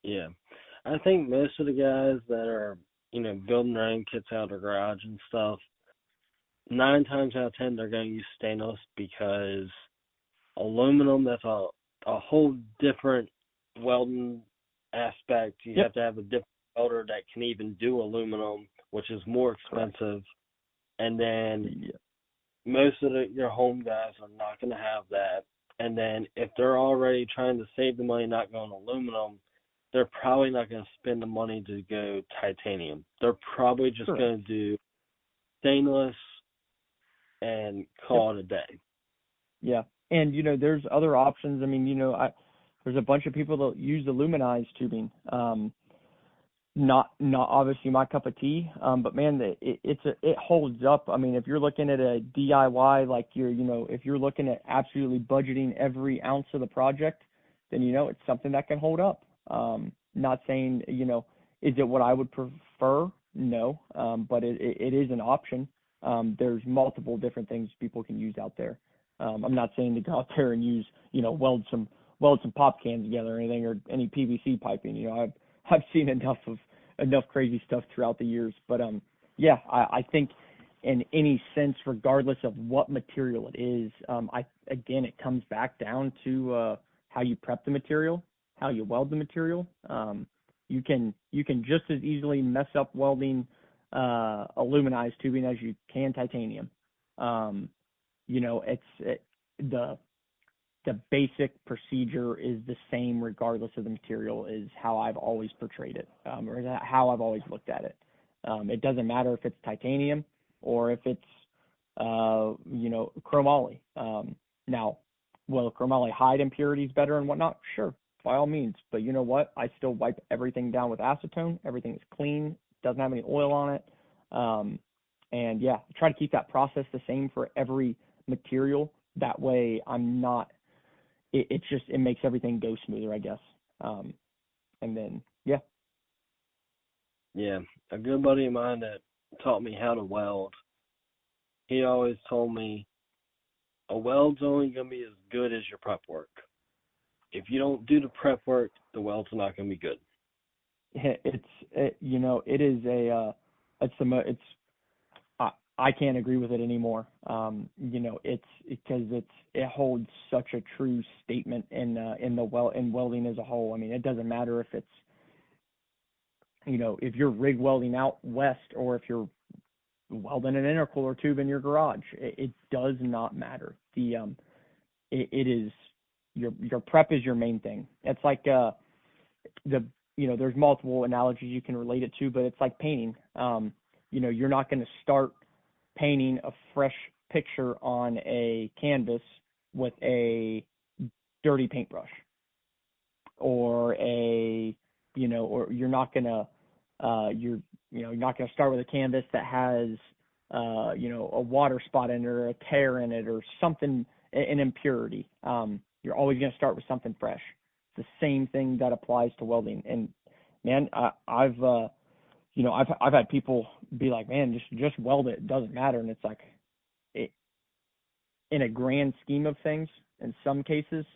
Yeah. I think most of the guys that are, building their own kits out of their garage and stuff, 9 times out of 10, they're going to use stainless because aluminum, that's a whole different welding aspect. You have to have a different welder that can even do aluminum, which is more expensive. And then most of your home guys are not going to have that. And then if they're already trying to save the money not going aluminum, they're probably not going to spend the money to go titanium. They're probably just going to do stainless and call it a day. Yeah. And, there's other options. There's a bunch of people that use aluminized tubing. Not obviously my cup of tea, but man, it holds up. If you're looking at a DIY, like if you're looking at absolutely budgeting every ounce of the project, then it's something that can hold up. Not saying is it what I would prefer? No, but it is an option. There's multiple different things people can use out there. I'm not saying to go out there and use, weld some pop cans together or anything, or any PVC piping. I've seen enough crazy stuff throughout the years. But yeah, I think in any sense, regardless of what material it is, it comes back down to how you prep the material, how you weld the material. You can just as easily mess up welding aluminized tubing as you can titanium. The basic procedure is the same regardless of the material, is how I've always portrayed it, or how I've always looked at it. It doesn't matter if it's titanium or if it's chromoly. Now, will chromoly hide impurities better and whatnot? Sure, by all means. But you know what? I still wipe everything down with acetone. Everything is clean, doesn't have any oil on it. And yeah, try to keep that process the same for every material. That way I'm not, it makes everything go smoother, I guess. And then, yeah. Yeah, a good buddy of mine that taught me how to weld, he always told me a weld's only going to be as good as your prep work. If you don't do the prep work, the weld's not going to be good. I can't agree with it anymore. It's because it holds such a true statement in welding as a whole. I mean, it doesn't matter if it's, if you're rig welding out west or if you're welding an intercooler tube in your garage. It does not matter. It is your prep is your main thing. It's like there's multiple analogies you can relate it to, but it's like painting. You're not going to start painting a fresh picture on a canvas with a dirty paintbrush, or or you're not going to you're not going to start with a canvas that has a water spot in it, or a tear in it, or something, an impurity. You're always going to start with something fresh. It's the same thing that applies to welding. And man, I've had people be like, man, just weld it. It doesn't matter. And it's like, in a grand scheme of things, in some cases,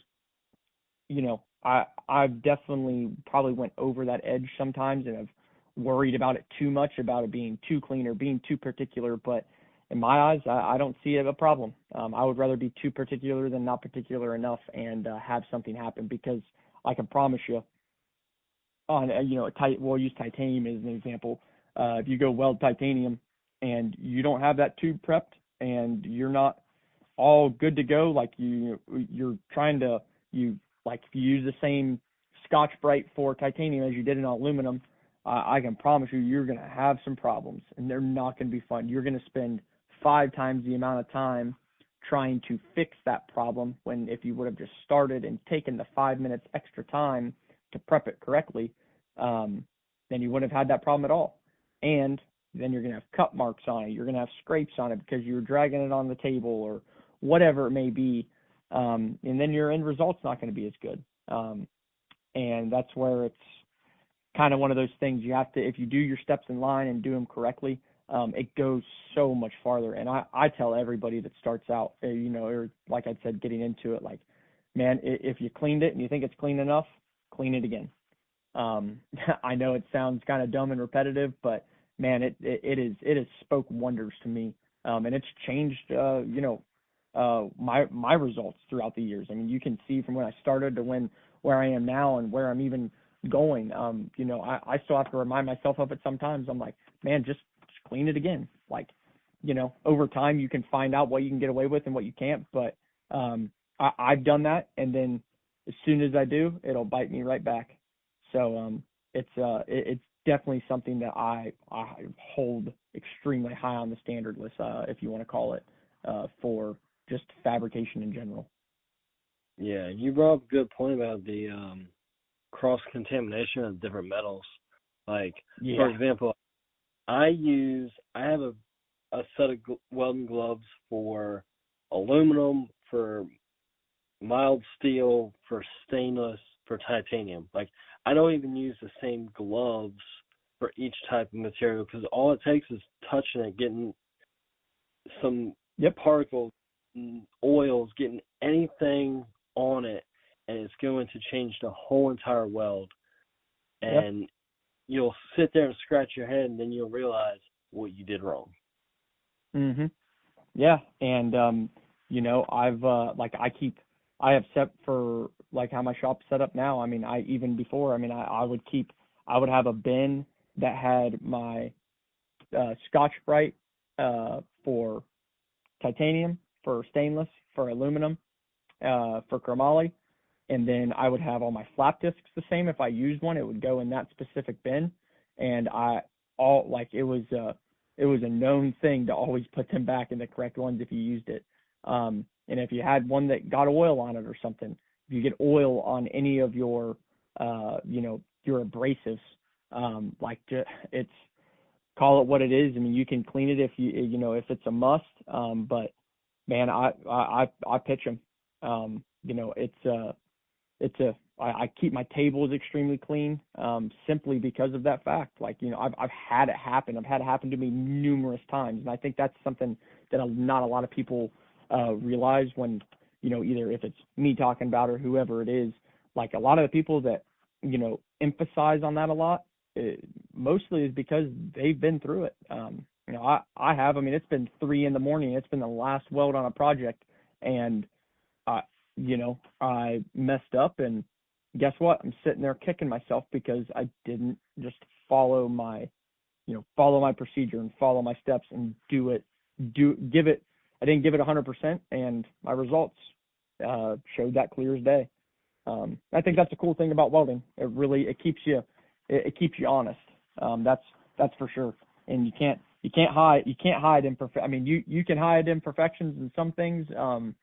I've definitely probably went over that edge sometimes, and I've worried about it too much, about it being too clean or being too particular. But in my eyes, I don't see it a problem. I would rather be too particular than not particular enough, and have something happen, because I can promise you, on we'll use titanium as an example. If you go weld titanium and you don't have that tube prepped and you're not all good to go, like you're trying to, if you use the same Scotch-Brite for titanium as you did in aluminum, I can promise you're going to have some problems, and they're not going to be fun. You're going to spend 5 times the amount of time trying to fix that problem, when if you would have just started and taken the 5 minutes extra time to prep it correctly, then you wouldn't have had that problem at all. And then you're going to have cut marks on it. You're going to have scrapes on it because you were dragging it on the table, or whatever it may be. And then your end result's not going to be as good. And that's where it's kind of one of those things you have to, if you do your steps in line and do them correctly, it goes so much farther. And I tell everybody that starts out, or like I said, getting into it, like, man, if you cleaned it and you think it's clean enough, clean it again. I know it sounds kind of dumb and repetitive, but man, it has spoke wonders to me. And it's changed, my results throughout the years. I mean, you can see from when I started to where I am now, and where I'm even going. I still have to remind myself of it sometimes. I'm like, man, just clean it again. Like, over time you can find out what you can get away with and what you can't. But I've done that, and then as soon as I do, it'll bite me right back. So it's definitely something that I hold extremely high on the standard list, if you want to call it, for just fabrication in general. Yeah, you brought up a good point about the cross-contamination of different metals. Like, Yeah. For example, I have a set of welding gloves for aluminum, for mild steel, for stainless, for titanium. Like, I don't even use the same gloves for each type of material, because all it takes is touching it, getting some particles oils, getting anything on it, and it's going to change the whole entire weld. Yep. And you'll sit there and scratch your head, and then you'll realize what you did wrong. Mhm. Yeah, and I have set for like how my shop's set up now. I mean, I would have a bin that had my Scotch-Brite for titanium, for stainless, for aluminum, for chromoly, and then I would have all my flap discs the same. If I used one, it would go in that specific bin, and it was a known thing to always put them back in the correct ones if you used it. And if you had one that got oil on it or something, if you get oil on any of your your abrasives, it's, call it what it is. I mean, you can clean it if it's a must. But man, I pitch them. I keep my tables extremely clean, simply because of that fact. I've had it happen. I've had it happen to me numerous times, and I think that's something that not a lot of people realize when, either if it's me talking about or whoever it is. Like, a lot of the people that emphasize on that a lot, mostly is because they've been through it. I have. I mean, it's been 3 a.m. It's been the last weld on a project, and I messed up, and guess what? I'm sitting there kicking myself because I didn't just follow my procedure and follow my steps and I didn't give it 100%, and my results showed that clear as day. I think that's the cool thing about welding. It keeps you honest. That's for sure. And you can't hide I mean, you can hide imperfections in some things, and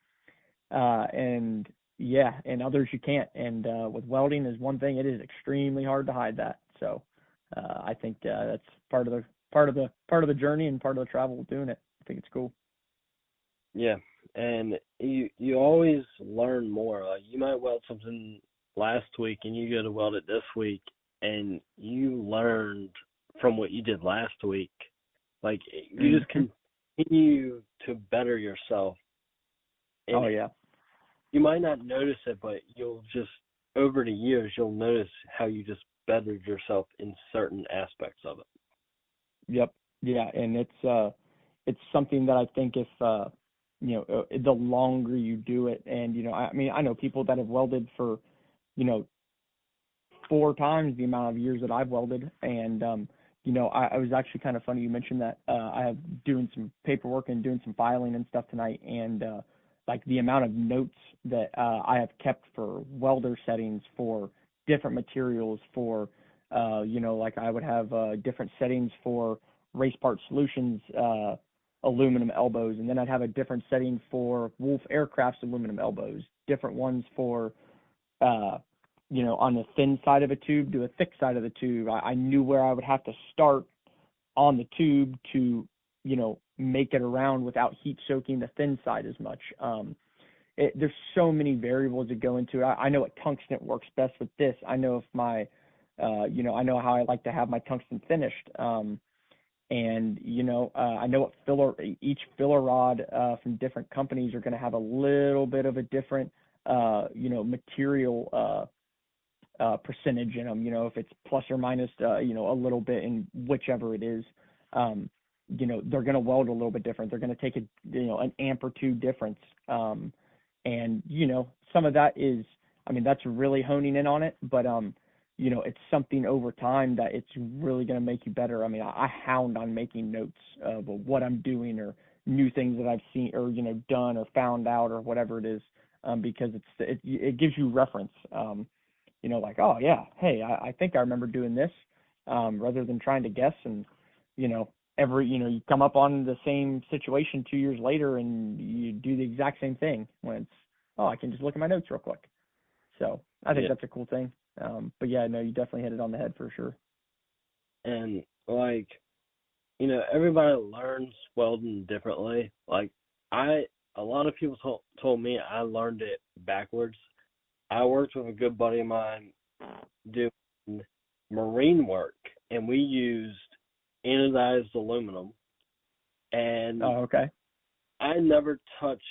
others you can't. And with welding is one thing, it is extremely hard to hide that. So I think that's part of the journey and part of the travel with doing it. I think it's cool. Yeah, and you always learn more. Like, you might weld something last week, and you go to weld it this week, and you learned from what you did last week. Like, you just continue to better yourself. And oh yeah. You might not notice it, but you'll just, over the years, you'll notice how you just bettered yourself in certain aspects of it. Yep. Yeah, and it's something that I think if the longer you do it, and I mean, I know people that have welded for 4 times the amount of years that I've welded, and I was actually kind of funny you mentioned that. I have doing some paperwork and doing some filing and stuff tonight, and like the amount of notes that I have kept for welder settings for different materials, for like I would have different settings for Race Part Solutions aluminum elbows, and then I'd have a different setting for Wolf Aircraft's aluminum elbows, different ones for on the thin side of a tube to a thick side of the tube. I knew where I would have to start on the tube to make it around without heat soaking the thin side as much. There's so many variables that go into it. I know what tungsten works best with this. I know if my I know how I like to have my tungsten finished. And I know what each filler rod from different companies are going to have a little bit of a different material percentage in them. If it's plus or minus a little bit in whichever it is, they're going to weld a little bit different. They're going to take an amp or two difference, and some of that is, I mean, that's really honing in on it, but it's something over time that it's really going to make you better. I mean, I hound on making notes of what I'm doing or new things that I've seen or, done or found out or whatever it is, because it gives you reference, like, oh yeah, hey, I think I remember doing this, rather than trying to guess. And, you come up on the same situation 2 years later and you do the exact same thing when it's, oh, I can just look at my notes real quick. So I think that's a cool thing. But yeah, no, you definitely hit it on the head for sure. And like, everybody learns welding differently. Like, a lot of people told me I learned it backwards. I worked with a good buddy of mine doing marine work, and we used anodized aluminum. And oh, okay. I never touched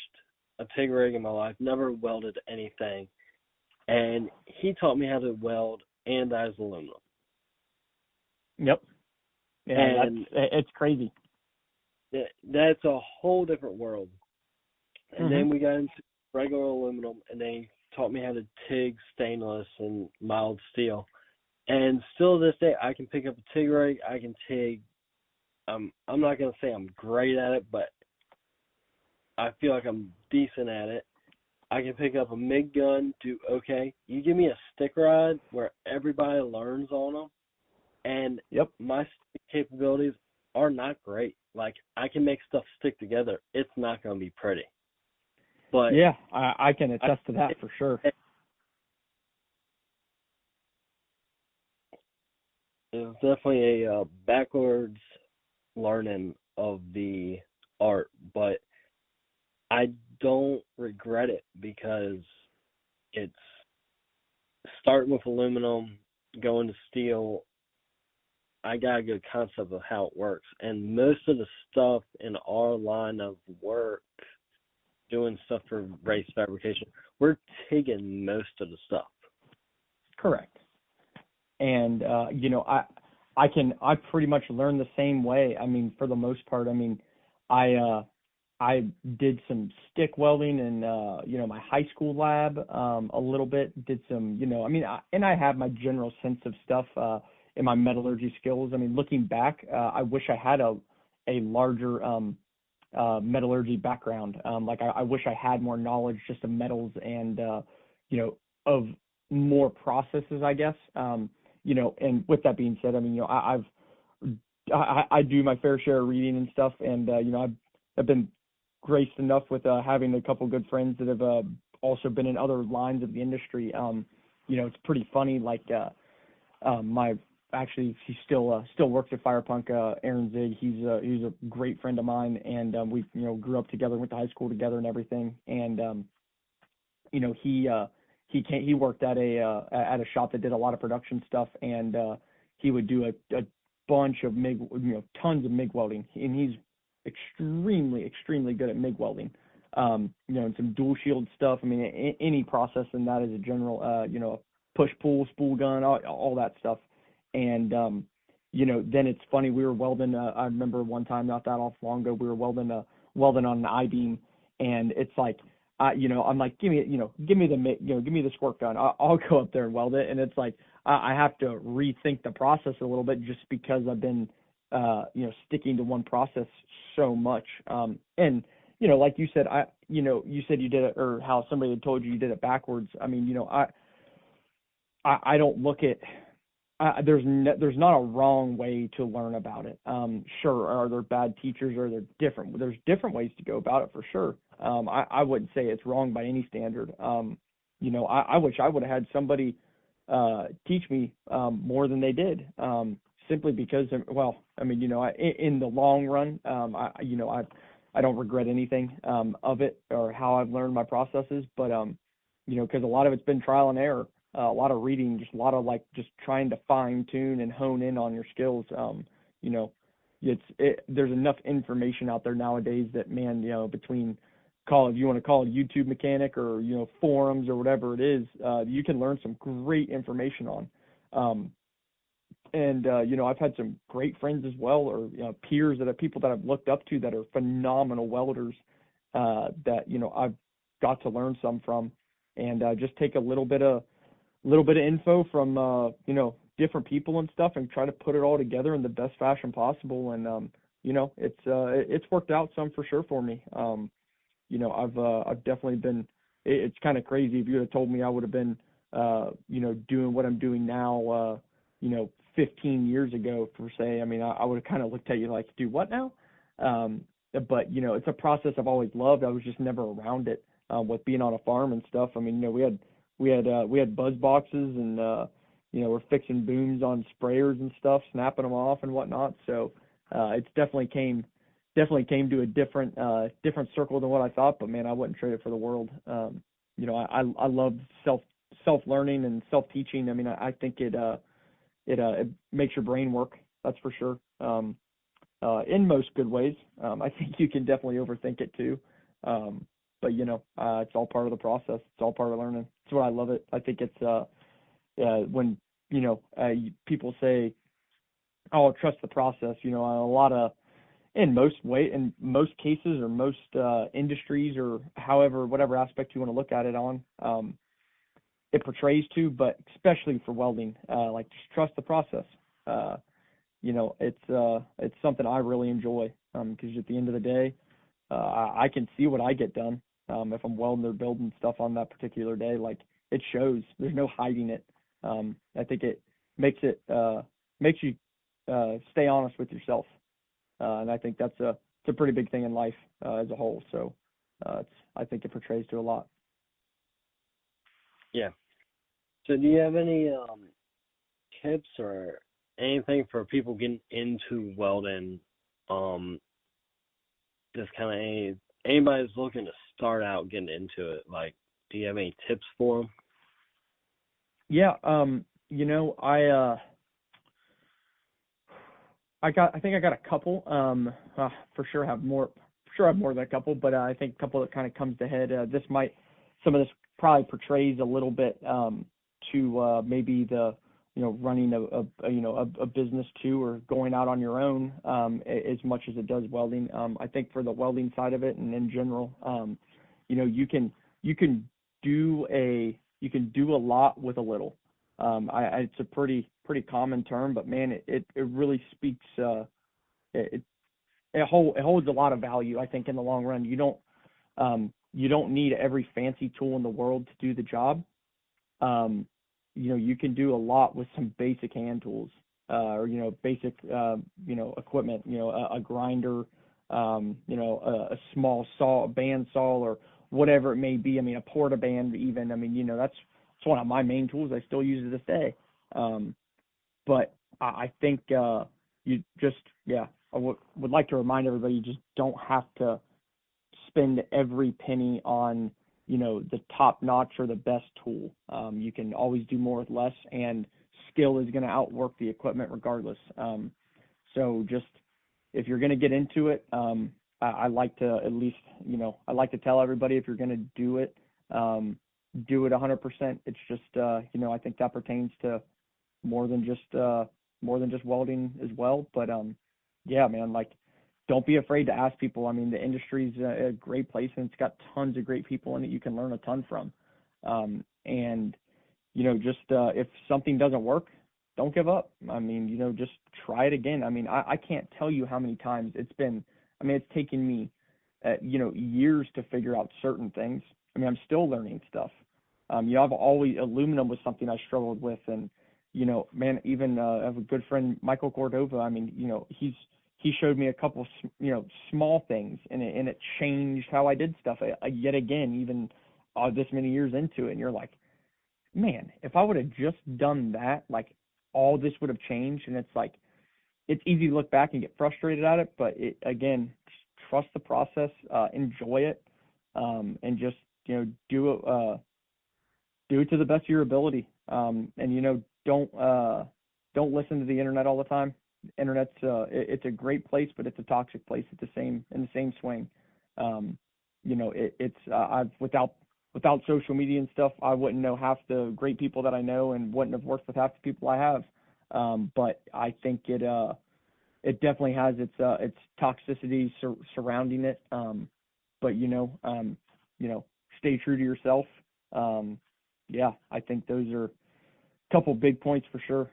a TIG rig in my life, never welded anything, and he taught me how to weld anodized aluminum. Yep. Yeah, And it's crazy. that's a whole different world. And then Mhm. we got into regular aluminum, and they taught me how to TIG stainless and mild steel. And still to this day, I can pick up a TIG rig. I can TIG. I'm not gonna say I'm great at it, but I feel like I'm decent at it. I can pick up a MIG gun, do okay. You give me a stick rod where everybody learns on them, and Yep. my stick capabilities are not great. Like, I can make stuff stick together. It's not going to be pretty. But Yeah, I can attest to that for sure. It's definitely a backwards learning of the art, but I don't regret it because it's starting with aluminum, going to steel. I got a good concept of how it works. And most of the stuff in our line of work, doing stuff for race fabrication, we're taking most of the stuff. Correct. And I pretty much learn the same way. I mean, for the most part, I mean, I did some stick welding in my high school lab a little bit. Did some, and I have my general sense of stuff in my metallurgy skills. I mean, looking back, I wish I had a larger metallurgy background. I wish I had more knowledge just of metals and of more processes, I guess. And with that being said, I mean, I do my fair share of reading and stuff, and I've been graced enough with having a couple good friends that have also been in other lines of the industry. It's pretty funny. My actually he still works at Firepunk. Aaron Zig. He's a great friend of mine, and we grew up together, went to high school together, and everything. And he worked at a shop that did a lot of production stuff, and he would do a bunch of MIG, tons of MIG welding, and he's extremely good at MIG welding. And some dual shield stuff. I mean, any process in that is a general, push pull, spool gun, all that stuff. And then it's funny, we were welding. I remember one time not that long ago, we were welding on an I-beam, and it's like, I'm like, give me the squirt gun. I'll go up there and weld it. And it's like, I have to rethink the process a little bit just because I've been, sticking to one process so much. And, like you said, you said you did it, or how somebody had told you did it backwards. I mean, I don't look at, there's not a wrong way to learn about it. Sure, are there bad teachers? There's different ways to go about it for sure. I wouldn't say it's wrong by any standard. I wish I would have had somebody teach me more than they did. Simply because, well, I mean, in the long run, I don't regret anything of it or how I've learned my processes, but because a lot of it's been trial and error. A lot of reading, just a lot of just trying to fine tune and hone in on your skills. There's enough information out there nowadays that, man, between if you want to call it YouTube mechanic or, forums or whatever it is, you can learn some great information on. I've had some great friends as well, or, peers people that I've looked up to that are phenomenal welders, that, I've got to learn some from, and just take a little bit of info from different people and stuff, and try to put it all together in the best fashion possible. And it's worked out some for sure for me. I've definitely been. It's kind of crazy. If you would have told me I would have been doing what I'm doing now 15 years ago, per se, I mean, I would have kind of looked at you like, do what now? But it's a process I've always loved. I was just never around it with being on a farm and stuff. I mean, we had buzz boxes, and we're fixing booms on sprayers and stuff, snapping them off and whatnot. So it's definitely came to a different circle than what I thought. But man, I wouldn't trade it for the world. I love self learning and self teaching. I mean, I think it makes your brain work. That's for sure. In most good ways. I think you can definitely overthink it too. but it's all part of the process. It's all part of learning. That's why I love it. I think it's when people say, "Oh, trust the process." A lot of in most cases or most industries or however whatever aspect you want to look at it on, it portrays to, but especially for welding, like just trust the process. Uh, it's something I really enjoy because at the end of the day, I can see what I get done if I'm welding or building stuff on that particular day. Like it shows. There's no hiding it. I think it makes it makes you stay honest with yourself, and I think it's a pretty big thing in life as a whole. So I think it portrays to a lot. Yeah. So do you have any tips or anything for people getting into welding? Um, just kind of anybody's looking to start out getting into it. Like, do you have any tips for them? Yeah. I think I got a couple. For sure have more. For sure have more than a couple, but I think a couple that kind of comes to head. Some of this probably portrays a little bit to maybe the running a business too, or going out on your own as much as it does welding. I think for the welding side of it and in general, you can do a lot with a little. It's a pretty common term, but man, it really speaks. It it holds a lot of value. I think in the long run, you don't need every fancy tool in the world to do the job. Um, you can do a lot with some basic hand tools, or basic equipment. A grinder, a small saw, a band saw, or whatever it may be. I mean, a porta band even. I mean, that's one of my main tools I still use to this day. Um, but I think you just yeah, would like to remind everybody you just don't have to spend every penny on the top notch or the best tool. You can always do more with less, and skill is going to outwork the equipment regardless. So just if you're going to get into it, I like to at least I like to tell everybody if you're going to um, do it 100%. It's just I think that pertains to more than just welding as well. But yeah, man, like don't be afraid to ask people. I mean, the industry's a great place and it's got tons of great people in it you can learn a ton from. And just if something doesn't work, don't give up. I mean, just try it again. I mean, I can't tell you how many times it's been. I mean, it's taken me years to figure out certain things. I mean, I'm still learning stuff. I've always aluminum was something I struggled with, and man, even I have a good friend, Michael Cordova. I mean, he showed me a couple, small things, and it changed how I did stuff. Yet again, even this many years into it, and you're like, man, if I would have just done that, like all this would have changed. And it's like, it's easy to look back and get frustrated at it, but again, just trust the process, enjoy it, and just do it to the best of your ability. And don't listen to the internet all the time. Internet's it's a great place, but it's a toxic place at in the same swing. I've without social media and stuff, I wouldn't know half the great people that I know and wouldn't have worked with half the people I have. But I think it definitely has its toxicity surrounding it. But stay true to yourself. Yeah, I think those are a couple big points for sure.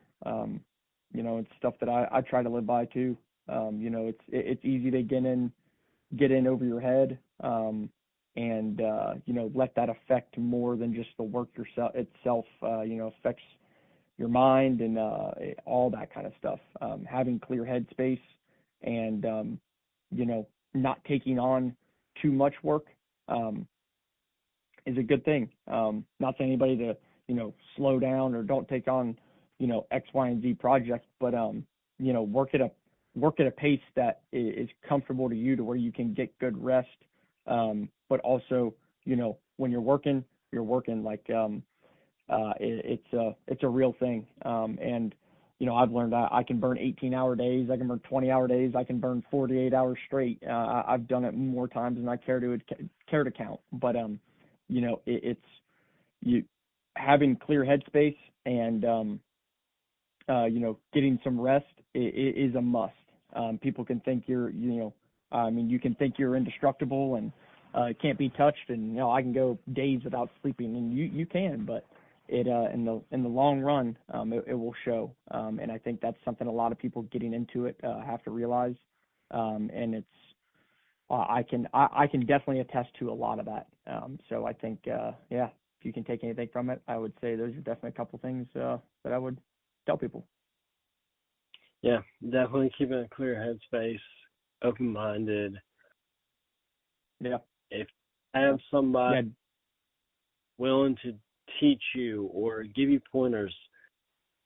It's stuff that I try to live by too. It's easy to get in over your head, and let that affect more than just the work itself. Affects your mind and all that kind of stuff. Having clear headspace and not taking on too much work is a good thing. Not saying anybody to slow down or don't take on X, Y, and Z projects, but work at a pace that is comfortable to you, to where you can get good rest. But also, when you're working like it's a real thing. And I've learned I can burn 18-hour days, I can burn 20-hour days, I can burn 48 hours straight. I've done it more times than I care to count. But it's you having clear headspace and getting some rest is a must. People can think you can think you're indestructible and can't be touched, and I can go days without sleeping, and you can, but it in the long run, it will show. And I think that's something a lot of people getting into it have to realize. And it's I can definitely attest to a lot of that. So I think if you can take anything from it, I would say those are definitely a couple things that I would tell people. Yeah, definitely keeping a clear headspace, open-minded. Yeah. If I have somebody Yeah. willing to teach you or give you pointers,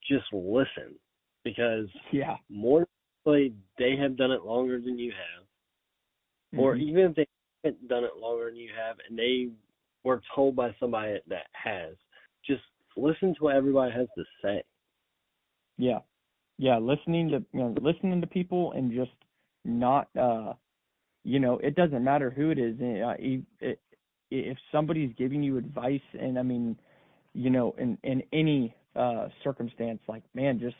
just listen, because Yeah. more likely they have done it longer than you have, or even if they haven't done it longer than you have and they were told by somebody that has, just listen to what everybody has to say. Yeah. Yeah, listening to people and just not it doesn't matter who it is. If somebody's giving you advice, and I mean, in any circumstance, like, man, just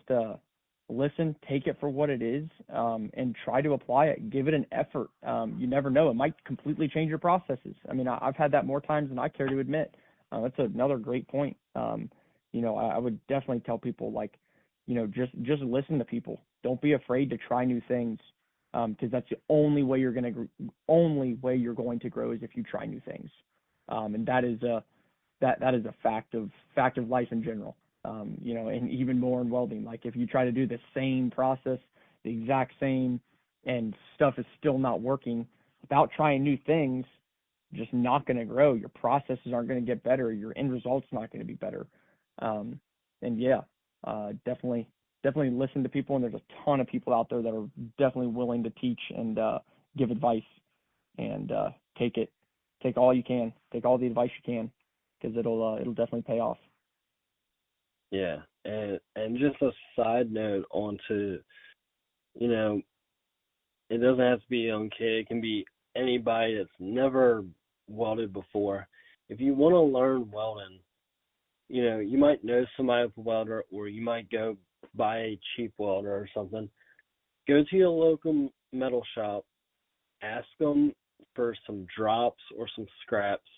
listen, take it for what it is, and try to apply it. Give it an effort. You never know; it might completely change your processes. I mean, I've had that more times than I care to admit. That's another great point. I would definitely tell people, like, just listen to people. Don't be afraid to try new things, because that's the only way you're going to grow is if you try new things. And that is a fact of life in general. And even more in welding. Like, if you try to do the same process, the exact same, and stuff is still not working, without trying new things, just not going to grow. Your processes aren't going to get better. Your end result's not going to be better. Definitely listen to people, and there's a ton of people out there that are definitely willing to teach and give advice, and take all you can, take all the advice you can, because it'll definitely pay off. Yeah, and just a side note onto, it doesn't have to be a young kid. It can be anybody that's never welded before. If you want to learn welding, you might know somebody with a welder, or you might go buy a cheap welder or something. Go to your local metal shop, ask them for some drops or some scraps.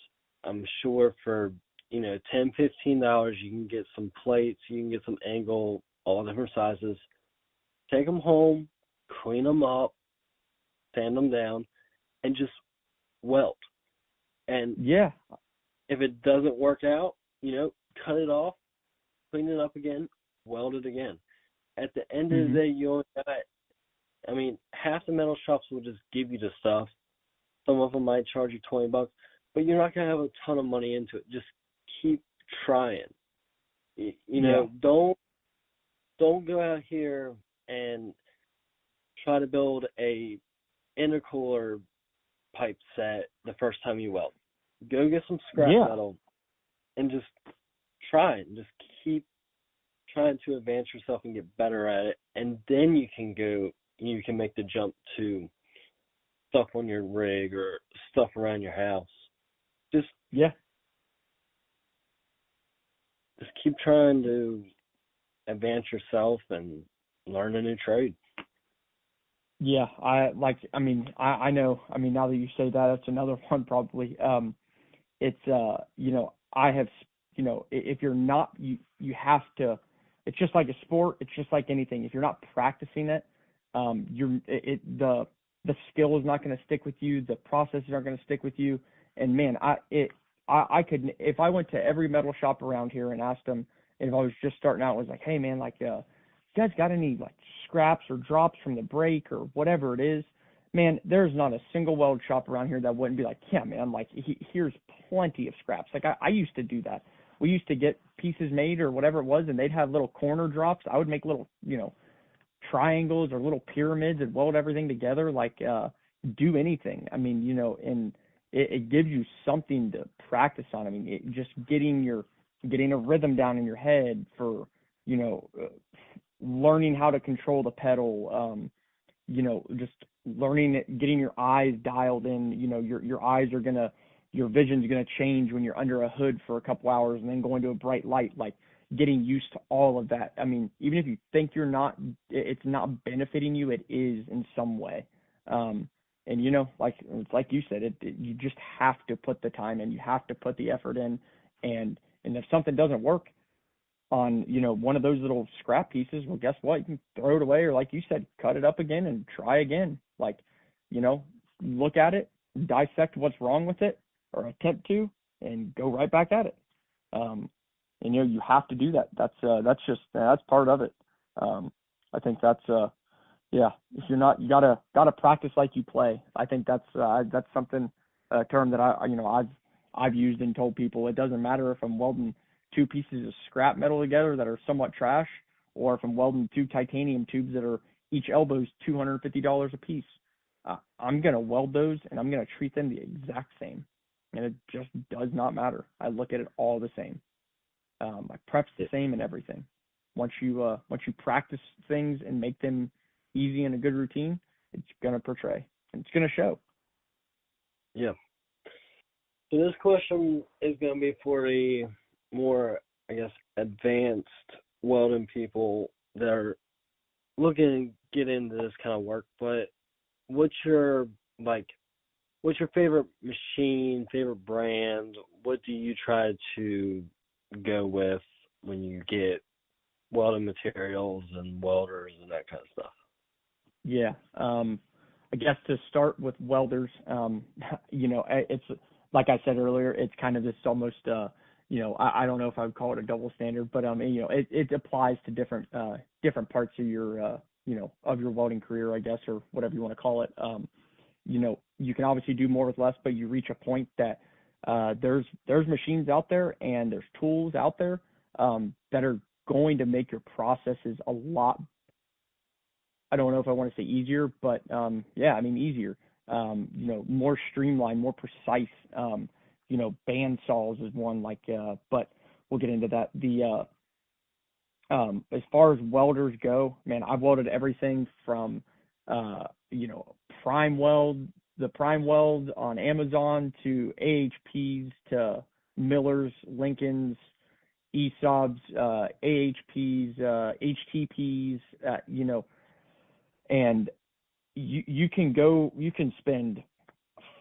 I'm sure for, $10, $15, you can get some plates, you can get some angle, all different sizes. Take them home, clean them up, sand them down, and just weld. And if it doesn't work out, cut it off, clean it up again, weld it again. At the end of the day, you only got, half the metal shops will just give you the stuff. Some of them might charge you $20, but you're not going to have a ton of money into it. Just keep trying. Don't go out here and try to build a intercooler pipe set the first time you weld. Go get some scrap metal and just try it. Just keep trying to advance yourself and get better at it, and then you can make the jump to stuff on your rig or stuff around your house. Just keep trying to advance yourself and learn a new trade. Yeah, I know. Now that you say that, that's another one probably. I have, if you're not, you have to. It's just like a sport. It's just like anything. If you're not practicing it, the skill is not going to stick with you. The processes aren't going to stick with you. And man, I could, if I went to every metal shop around here and asked them, and if I was just starting out, was like, hey man, like, you guys got any like scraps or drops from the brake or whatever it is? Man, there's not a single weld shop around here that wouldn't be like, yeah, man, like, here's plenty of scraps. Like, I used to do that. We used to get pieces made or whatever it was, and they'd have little corner drops. I would make little, triangles or little pyramids and weld everything together, like, do anything. And it gives you something to practice on. Just getting a rhythm down in your head for, learning how to control the pedal, just learning it, getting your eyes dialed in. Your eyes are gonna, your vision's gonna change when you're under a hood for a couple hours and then going to a bright light. Like getting used to all of that. I mean, even if you think it's not benefiting you, it is in some way. And like it's like you said, you just have to put the time in, you have to put the effort in, and if something doesn't work on one of those little scrap pieces, well, guess what? You can throw it away, or like you said, cut it up again and try again. Like, look at it, dissect what's wrong with it, or attempt to, and go right back at it. And you have to do that. That's part of it. I think that's if you're not, you gotta practice like you play. I think that's something, a term that I've used and told people. It doesn't matter if I'm welding two pieces of scrap metal together that are somewhat trash, or if I'm welding two titanium tubes that are each elbow's $250 a piece. I'm gonna weld those, and I'm gonna treat them the exact same, and it just does not matter. I look at it all the same. My prep's the same and everything. Once you practice things and make them easy and a good routine, it's gonna portray and it's gonna show. Yeah. So this question is gonna be for the more, I guess, advanced welding people that are looking to get into this kind of work. But what's your favorite machine, favorite brand? What do you try to go with when you get welding materials and welders and that kind of stuff? Yeah. I guess to start with welders, it's like I said earlier, it's kind of this almost, I don't know if I would call it a double standard, but it applies to different parts of your, of your welding career, I guess, or whatever you want to call it. You can obviously do more with less, but you reach a point that there's machines out there and there's tools out there that are going to make your processes a lot, I don't know if I want to say easier, but easier. More streamlined, more precise. Band saws is one, but we'll get into that. The as far as welders go, man, I've welded everything from prime weld, the prime weld on Amazon, to AHPs, to Millers, Lincolns, ESOBs, AHPs, HTPs, and you can spend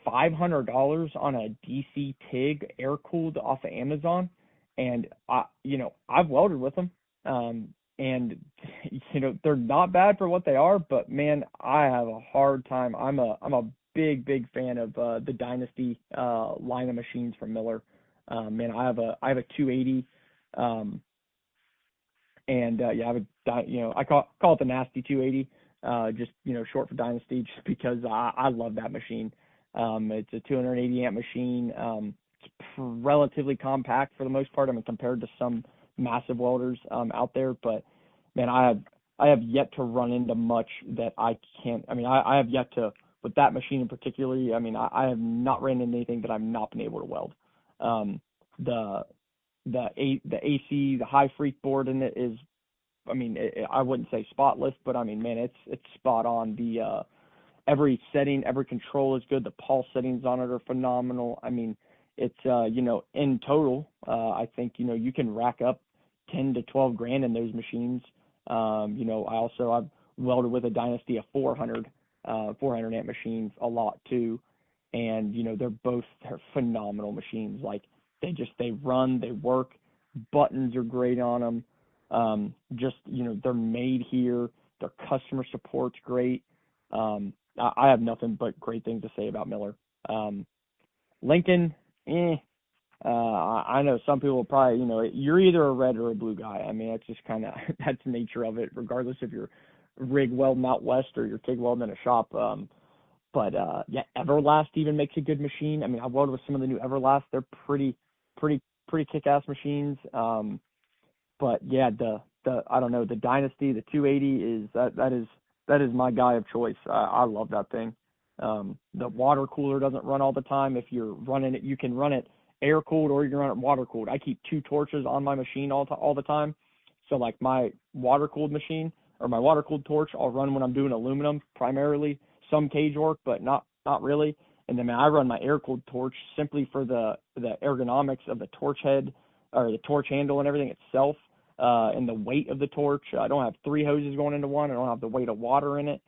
$500 on a DC TIG air cooled off of Amazon, and I've welded with them, and they're not bad for what they are, but man, I have a hard time. I'm a big fan of the Dynasty line of machines from Miller. Man, I have a 280. I call it the nasty 280, just short for Dynasty, just because I love that machine. It's a 280 amp machine. It's relatively compact for the most part. I mean, compared to some massive welders out there, but man, I have yet to run into much that I can't. I mean, I have yet to, with that machine in particular. I mean, I have not ran into anything that I've not been able to weld. The AC, the high freak board in it is, I mean, I wouldn't say spotless, but I mean, man, it's spot on. The every setting, every control is good. The pulse settings on it are phenomenal. I mean, it's in total, I think you can rack up 10 to 12 grand in those machines. I've welded with a Dynasty a 400 amp machine a lot too, and they're phenomenal machines. Like they run, they work. Buttons are great on them. They're made here. Their customer support's great. I have nothing but great things to say about Miller. Lincoln, I know some people probably, you're either a red or a blue guy. I mean, that's just kind of, that's the nature of it, regardless if you're rig welding out west or you're TIG welding in a shop. Everlast even makes a good machine. I mean, I've welded with some of the new Everlast. They're pretty kick-ass machines. But yeah, the I don't know, the Dynasty, the 280 that is my guy of choice. I love that thing. The water cooler doesn't run all the time. If you're running it, you can run it air cooled or you can run it water cooled. I keep two torches on my machine all the time, So like my water cooled machine or my water cooled torch, I'll run when I'm doing aluminum primarily, some cage work, but not really. And then I run my air cooled torch simply for the ergonomics of the torch head or the torch handle and everything itself, and the weight of the torch. I don't have three hoses going into one. I don't have the weight of water in it.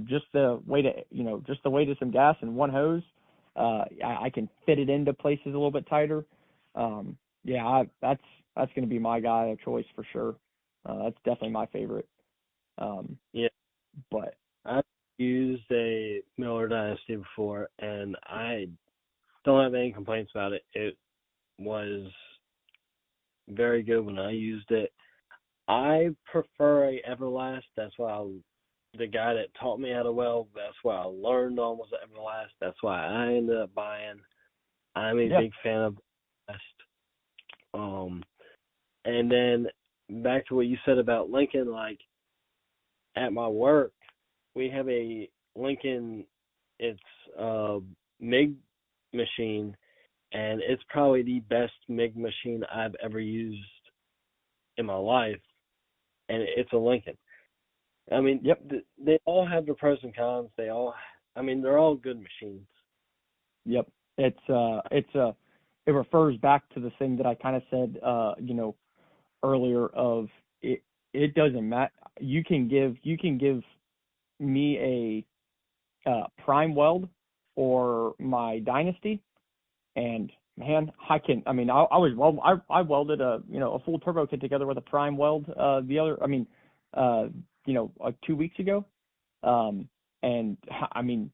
Just the weight of some gas and one hose. I can fit it into places a little bit tighter. That's going to be my guy of choice for sure. That's definitely my favorite. Yeah, But I've used a Miller Dynasty before, and I don't have any complaints about it. It was very good when I used it. I prefer a Everlast. That's why the guy that taught me how to weld, that's what I learned on was the Everlast. That's why I ended up buying. I'm a big fan of Everlast. And then back to what you said about Lincoln, like at my work, we have a Lincoln, it's a MIG machine, and it's probably the best MIG machine I've ever used in my life, and it's a Lincoln. I mean, they all have their pros and cons. They're all good machines. Yep. It refers back to the thing that I kind of said, earlier of it doesn't matter. You can give me a prime weld or my Dynasty, and man, I welded a full turbo kit together with a prime weld like 2 weeks ago. And I mean,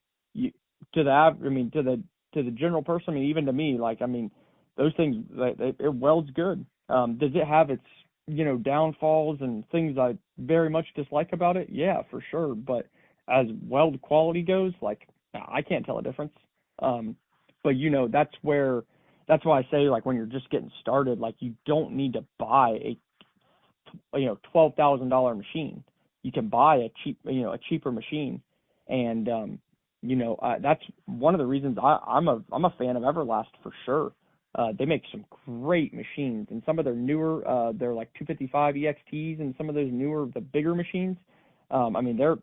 to the general person, I mean, even to me, like, I mean, those things, it welds good. Does it have its, downfalls and things I very much dislike about it? Yeah, for sure. But as weld quality goes, like, I can't tell a difference. But that's why I say, like, when you're just getting started, like, you don't need to buy a $12,000 machine. You can buy a cheaper machine, and that's one of the reasons I'm a fan of Everlast for sure. They make some great machines, and some of their newer, they're like 255 EXTs, and some of those newer, the bigger machines. I mean, I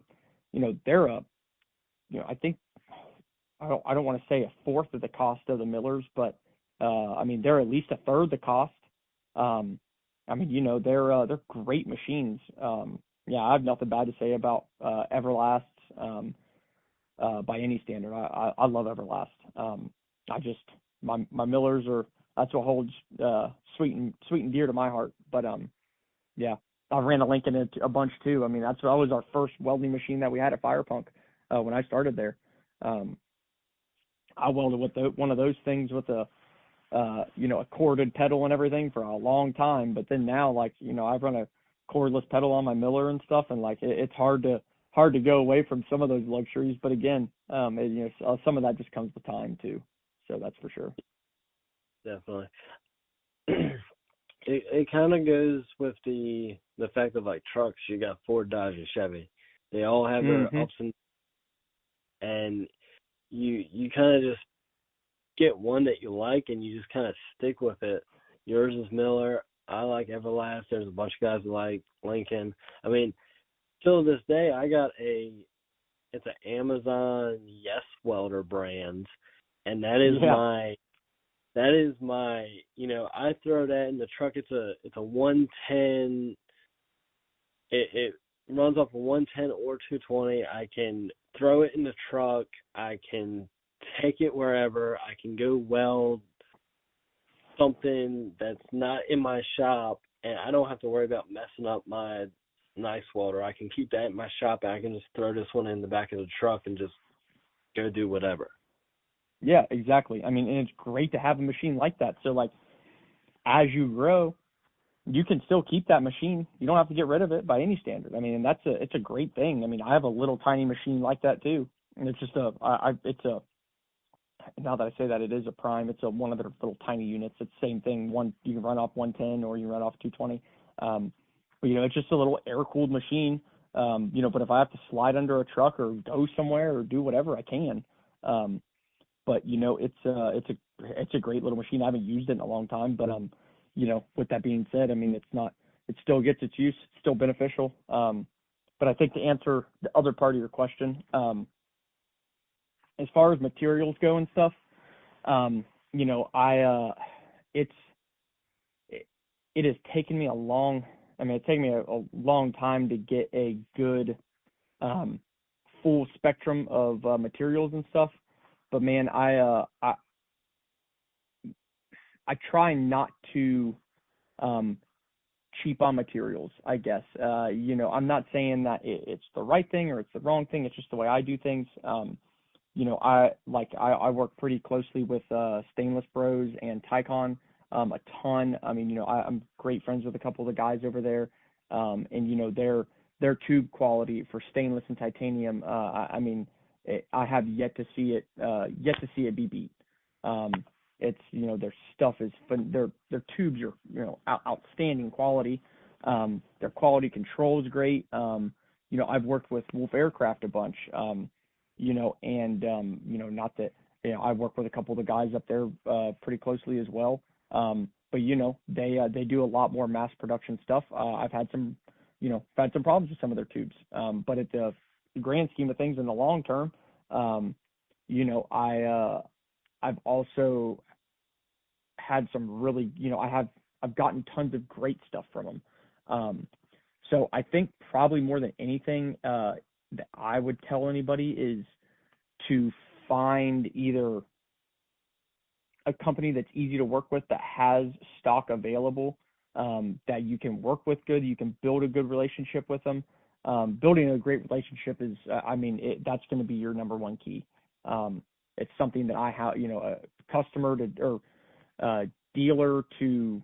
think I don't want to say a fourth of the cost of the Millers, but I mean, they're at least a third the cost. I mean, they're great machines. I have nothing bad to say about Everlast by any standard. I love Everlast. My Millers that's what holds sweet and dear to my heart. But I ran a Lincoln a bunch too. I mean, that was our first welding machine that we had at Firepunk when I started there. I welded with one of those things with a corded pedal and everything for a long time. But then now, like, I've run a cordless pedal on my Miller and stuff, and like it's hard to go away from some of those luxuries. But again, some of that just comes with time too. So that's for sure. Definitely. It kind of goes with the fact of like trucks. You got Ford, Dodge, and Chevy. They all have their ups and you kind of just get one that you like and you just kind of stick with it. Yours is Miller. I like Everlast. There's a bunch of guys that like Lincoln. I mean, till this day, it's an Amazon Yes Welder brand, and that is my, I throw that in the truck. It's a 110. It runs off a 110 or 220. I can throw it in the truck. I can take it wherever. I can go weld something that's not in my shop, and I don't have to worry about messing up my nice welder. I can keep that in my shop, and I can just throw this one in the back of the truck and just go do whatever. Yeah, exactly. I mean, and it's great to have a machine like that. So, like, as you grow, you can still keep that machine. You don't have to get rid of it by any standard. I mean, and it's a great thing. I mean, I have a little tiny machine like that too, and it's just now that I say that, it is a prime. It's one of their little tiny units. It's the same thing. You can run off 110 or you can run off 220. But it's just a little air-cooled machine. But if I have to slide under a truck or go somewhere or do whatever, I can. But it's a great little machine. I haven't used it in a long time, but with that being said, I mean, it's not it still gets its use, it's still beneficial. But I think to answer the other part of your question, as far as materials go and stuff, you know, it's it has taken me it's taken me a long time to get a good full spectrum of materials and stuff. But man, I try not to cheap on materials, I guess. You know, I'm not saying that it's the right thing or it's the wrong thing. It's just the way I do things. You know, I work pretty closely with Stainless Bros and Tycon a ton. I mean, you know, I'm great friends with a couple of the guys over there, and you know, their tube quality for stainless and titanium. I mean, I have yet to see it be beat. It's, you know, their stuff is fun. Their tubes are, you know, outstanding quality. Their quality control is great. You know, I've worked with Wolf Aircraft a bunch. You know, and you know, not that, you know, I work with a couple of the guys up there pretty closely as well. But you know, they do a lot more mass production stuff. I've had some problems with some of their tubes. But at the grand scheme of things in the long term, you know, I've also had some really, you know, I've gotten tons of great stuff from them. So I think probably more than anything, that I would tell anybody is to find either a company that's easy to work with, that has stock available, that you can work with good, you can build a good relationship with them. Building a great relationship is, that's going to be your number one key. It's something that I have, you know, a customer to, or dealer to,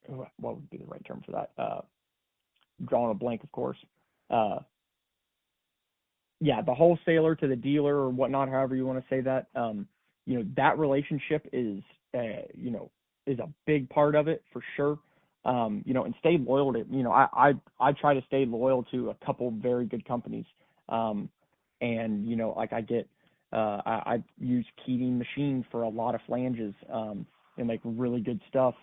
what would be the right term for that? Drawing a blank, of course. The wholesaler to the dealer or whatnot, however you want to say that. You know, that relationship is, you know, is a big part of it for sure. You know, and stay loyal to, you know, I try to stay loyal to a couple very good companies. And, you know, like I use Keating Machine for a lot of flanges, and like really good stuff.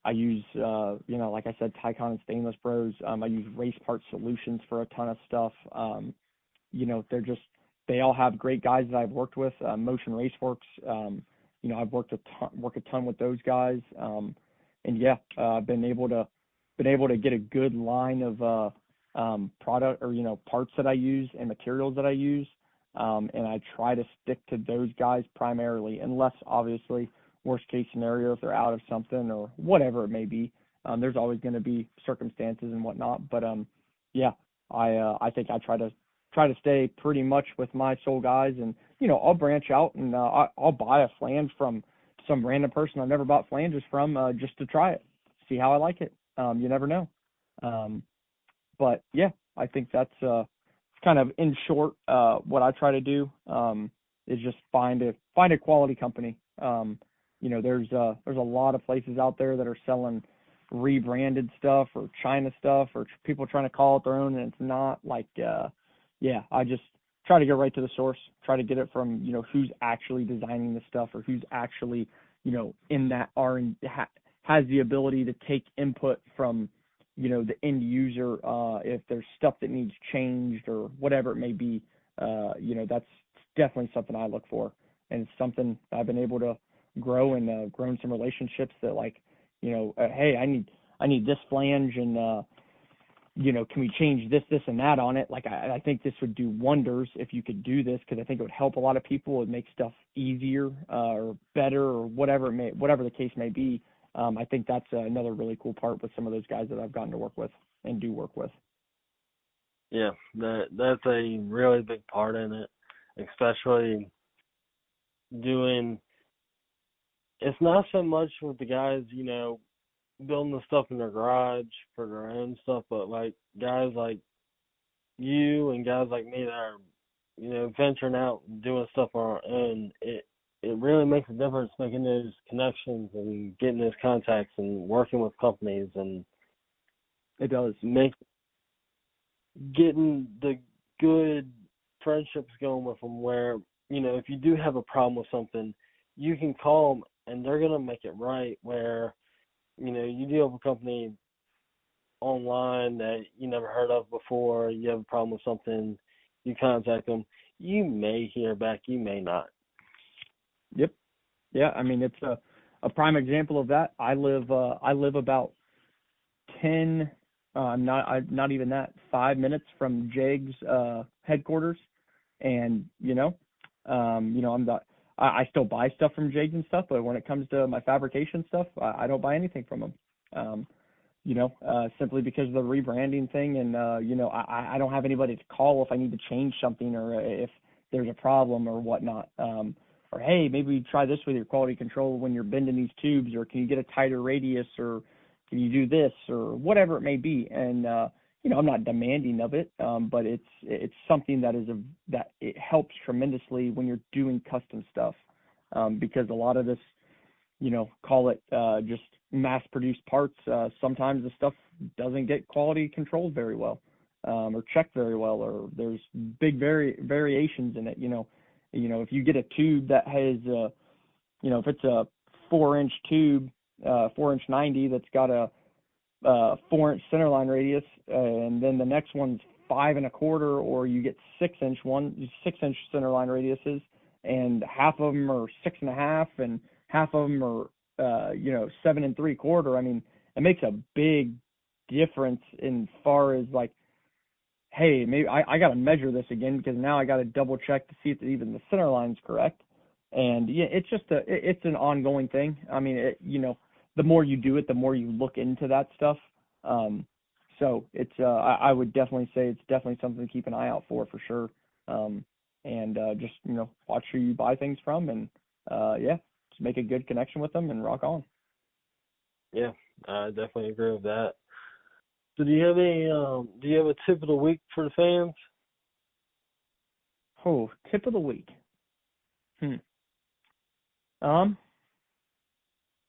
I use, you know, like I said, Tycon and Stainless Bros. I use Race Part Solutions for a ton of stuff. You know, they all have great guys that I've worked with. Motion Raceworks, you know, I've worked a ton with those guys. And yeah, I've been able to get a good line of product, or, you know, parts that I use and materials that I use. And I try to stick to those guys primarily, unless obviously worst case scenario, if they're out of something or whatever it may be. There's always going to be circumstances and whatnot, but yeah, I think I try to stay pretty much with my sole guys, and you know, I'll branch out and I'll buy a flange from some random person I've never bought flanges from, just to try it, see how I like it. You never know. But yeah, I think that's kind of in short what I try to do, is just find a quality company. You know, there's a lot of places out there that are selling rebranded stuff or China stuff, or people trying to call it their own, and it's not. Like, I just try to get right to the source, try to get it from, you know, who's actually designing the stuff, or who's actually, you know, in that has the ability to take input from, you know, the end user, if there's stuff that needs changed or whatever it may be. You know, that's definitely something I look for, and it's something I've been able to grow, and grown some relationships that, like, you know, hey, I need this flange, and you know, can we change this and that on it? Like, I think this would do wonders if you could do this, because I think it would help a lot of people. It would make stuff easier, or better, or whatever the case may be. I think that's another really cool part with some of those guys that I've gotten to work with and do work with. Yeah, that's a really big part in it, especially doing. It's not so much with the guys, you know, building the stuff in their garage for their own stuff, but like guys like you and guys like me that are, you know, venturing out and doing stuff on our own. It really makes a difference, making those connections and getting those contacts and working with companies, and it does getting the good friendships going with them, where, you know, if you do have a problem with something, you can call them and they're gonna make it right. Where you deal with a company online that you never heard of before, you have a problem with something, you contact them, you may hear back, you may not. Yep. Yeah, I mean it's a prime example of that. I live about 10 not even that 5 minutes from Jake's headquarters, and I'm not. I still buy stuff from Jake's and stuff, but when it comes to my fabrication stuff, I don't buy anything from him. Simply because of the rebranding thing, and I don't have anybody to call if I need to change something or if there's a problem or whatnot. Or hey, maybe try this with your quality control when you're bending these tubes, or can you get a tighter radius, or can you do this, or whatever it may be. And I'm not demanding of it, but it's something that it helps tremendously when you're doing custom stuff, because a lot of this, call it just mass-produced parts. Sometimes the stuff doesn't get quality controlled very well, or checked very well, or there's big variations in it. If you get a tube that has, if it's a 4-inch tube, 4-inch 90 that's got a 4-inch centerline radius, and then the next one's 5 1/4, or you get 6-inch centerline radiuses, and half of them are 6 1/2, and half of them are 7 3/4. I mean, it makes a big difference in far as like, hey, maybe I got to measure this again because now I got to double check to see if even the center line's correct. And yeah, it's just it's an ongoing thing. I mean, the more you do it, the more you look into that stuff. So it's I would definitely say it's definitely something to keep an eye out for sure. And just watch who you buy things from, and just make a good connection with them and rock on. Yeah, I definitely agree with that. So do you have a tip of the week for the fans? Oh, tip of the week.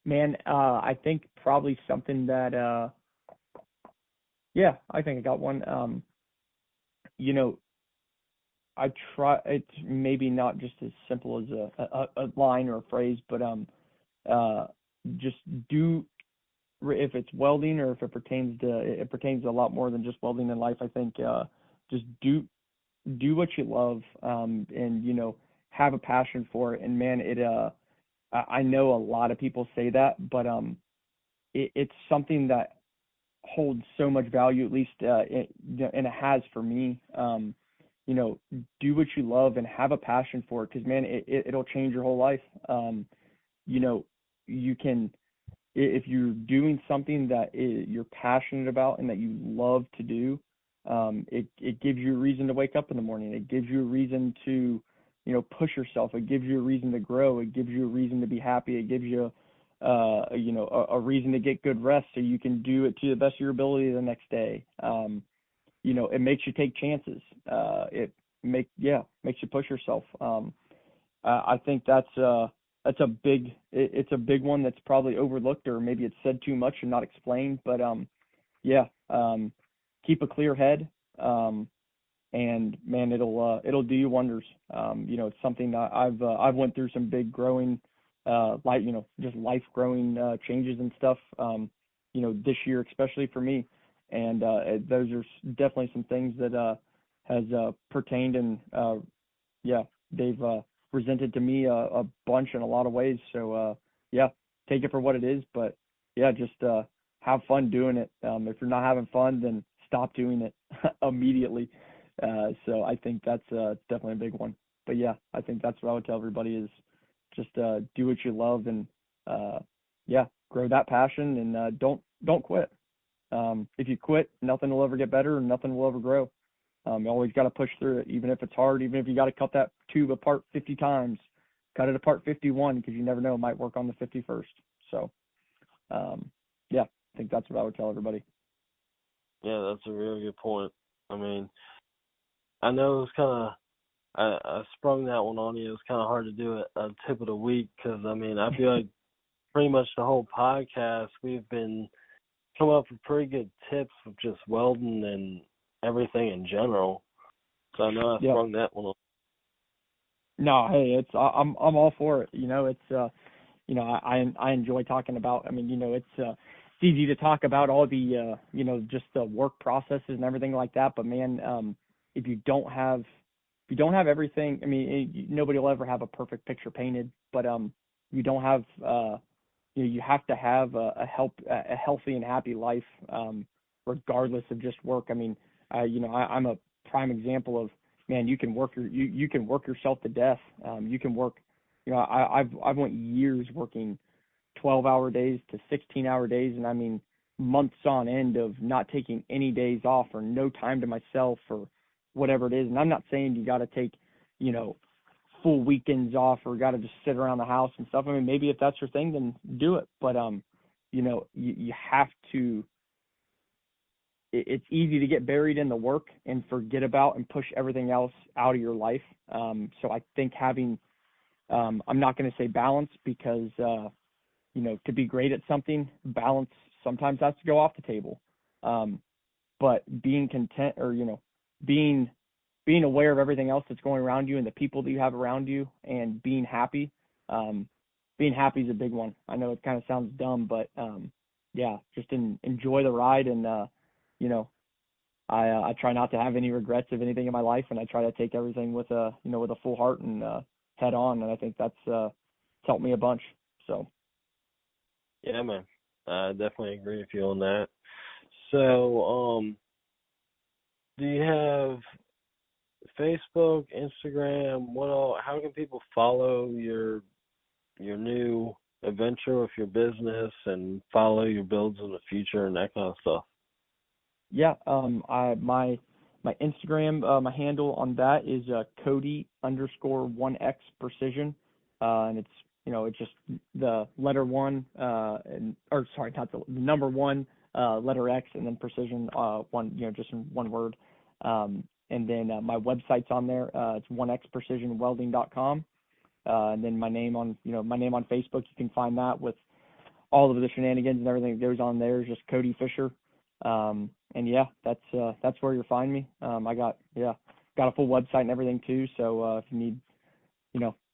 Man, I think probably something that I think I got one. I try, it's maybe not just as simple as a line or a phrase, but just do, if it's welding or if it pertains to a lot more than just welding in life. I think just do what you love, and have a passion for it. And man, I know a lot of people say that, but it's something that holds so much value, at least and it has for me. Do what you love and have a passion for it, because man, it'll change your whole life. You can, if you're doing something that you're passionate about and that you love to do, it gives you a reason to wake up in the morning. It gives you a reason to push yourself. It gives you a reason to grow. It gives you a reason to be happy. It gives you a reason to get good rest so you can do it to the best of your ability the next day. It makes you take chances. It makes you push yourself. I think it's a big one that's probably overlooked, or maybe it's said too much and not explained. But keep a clear head, and man, it'll do you wonders. It's something that I've went through some big growing, just life growing changes and stuff. This year especially for me, and those are definitely some things that has pertained, and they've presented to me a bunch in a lot of ways. So take it for what it is, but just have fun doing it. If you're not having fun, then stop doing it immediately. So I think that's definitely a big one. But I think that's what I would tell everybody is just do what you love, and grow that passion, and don't quit. If you quit, nothing will ever get better and nothing will ever grow. You always got to push through it, even if it's hard, even if you got to cut that tube apart 50 times, cut it apart 51, because you never know, it might work on the 51st. So, I think that's what I would tell everybody. Yeah, that's a really good point. I mean, I know it was kind of, I sprung that one on you. It was kind of hard to do it a tip of the week, because, I mean, I feel like pretty much the whole podcast, we've been coming up with pretty good tips of just welding and everything in general. So I know I sprung that one on. No, hey, I'm all for it. It's I enjoy talking about. I mean, it's easy to talk about all the just the work processes and everything like that. But man, if you don't have everything, I mean, nobody will ever have a perfect picture painted. But you don't have you have to have a healthy and happy life, regardless of just work. I mean, I'm a prime example of, man, you can you can work yourself to death. You can work, I've went years working 12-hour days to 16-hour days, and I mean months on end of not taking any days off or no time to myself or whatever it is. And I'm not saying you got to take, full weekends off or got to just sit around the house and stuff. I mean, maybe if that's your thing, then do it. But you have to. It's easy to get buried in the work and forget about and push everything else out of your life. So I think having, I'm not going to say balance because, to be great at something, balance sometimes has to go off the table. But being content or, being aware of everything else that's going around you and the people that you have around you and being happy is a big one. I know it kind of sounds dumb, but, yeah, just enjoy the ride. And, I try not to have any regrets of anything in my life, and I try to take everything with a full heart and, head on. And I think that's, helped me a bunch. So. Yeah, man, I definitely agree with you on that. So, do you have Facebook, Instagram? What all? How can people follow your new adventure with your business and follow your builds in the future and that kind of stuff? Yeah, my Instagram, my handle on that is Cody_1X Precision, and it's just the letter one, or sorry, not the number one, letter X, and then precision, one, just in one word. And then my website's on there. It's 1xprecisionwelding.com. And then my name on Facebook, you can find that with all of the shenanigans and everything that goes on there is just Cody Fisher. And yeah, that's where you'll find me. I got a full website and everything too. So, if you need,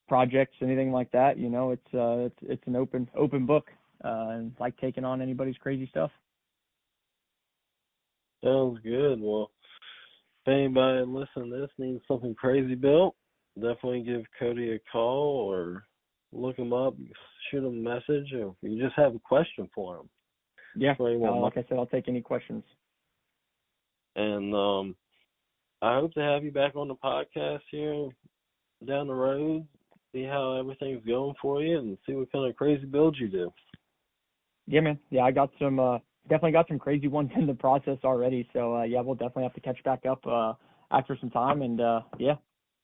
projects, anything like that, it's an open book, and like taking on anybody's crazy stuff. Sounds good. Well, if anybody listening to this needs something crazy built, definitely give Cody a call or look him up, shoot him a message, or if you just have a question for him. Yeah, like I said, I'll take any questions. And I hope to have you back on the podcast here down the road, see how everything's going for you, and see what kind of crazy builds you do. Yeah, man. Yeah, I got some, definitely got some crazy ones in the process already. So, yeah, we'll definitely have to catch back up after some time and, yeah,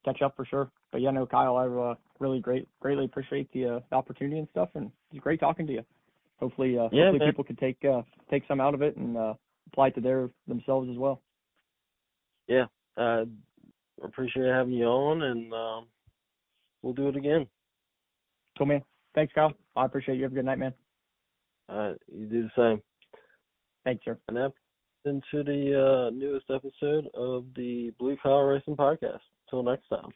catch up for sure. But, yeah, no, Kyle, I really greatly appreciate the opportunity and stuff, and it's great talking to you. Hopefully people can take some out of it and apply it to themselves as well. Yeah, I appreciate having you on, and we'll do it again. Cool, man. Thanks, Kyle. I appreciate you. Have a good night, man. You do the same. Thanks, sir. And that's into the newest episode of the Blue Collar Racing Podcast. Till next time.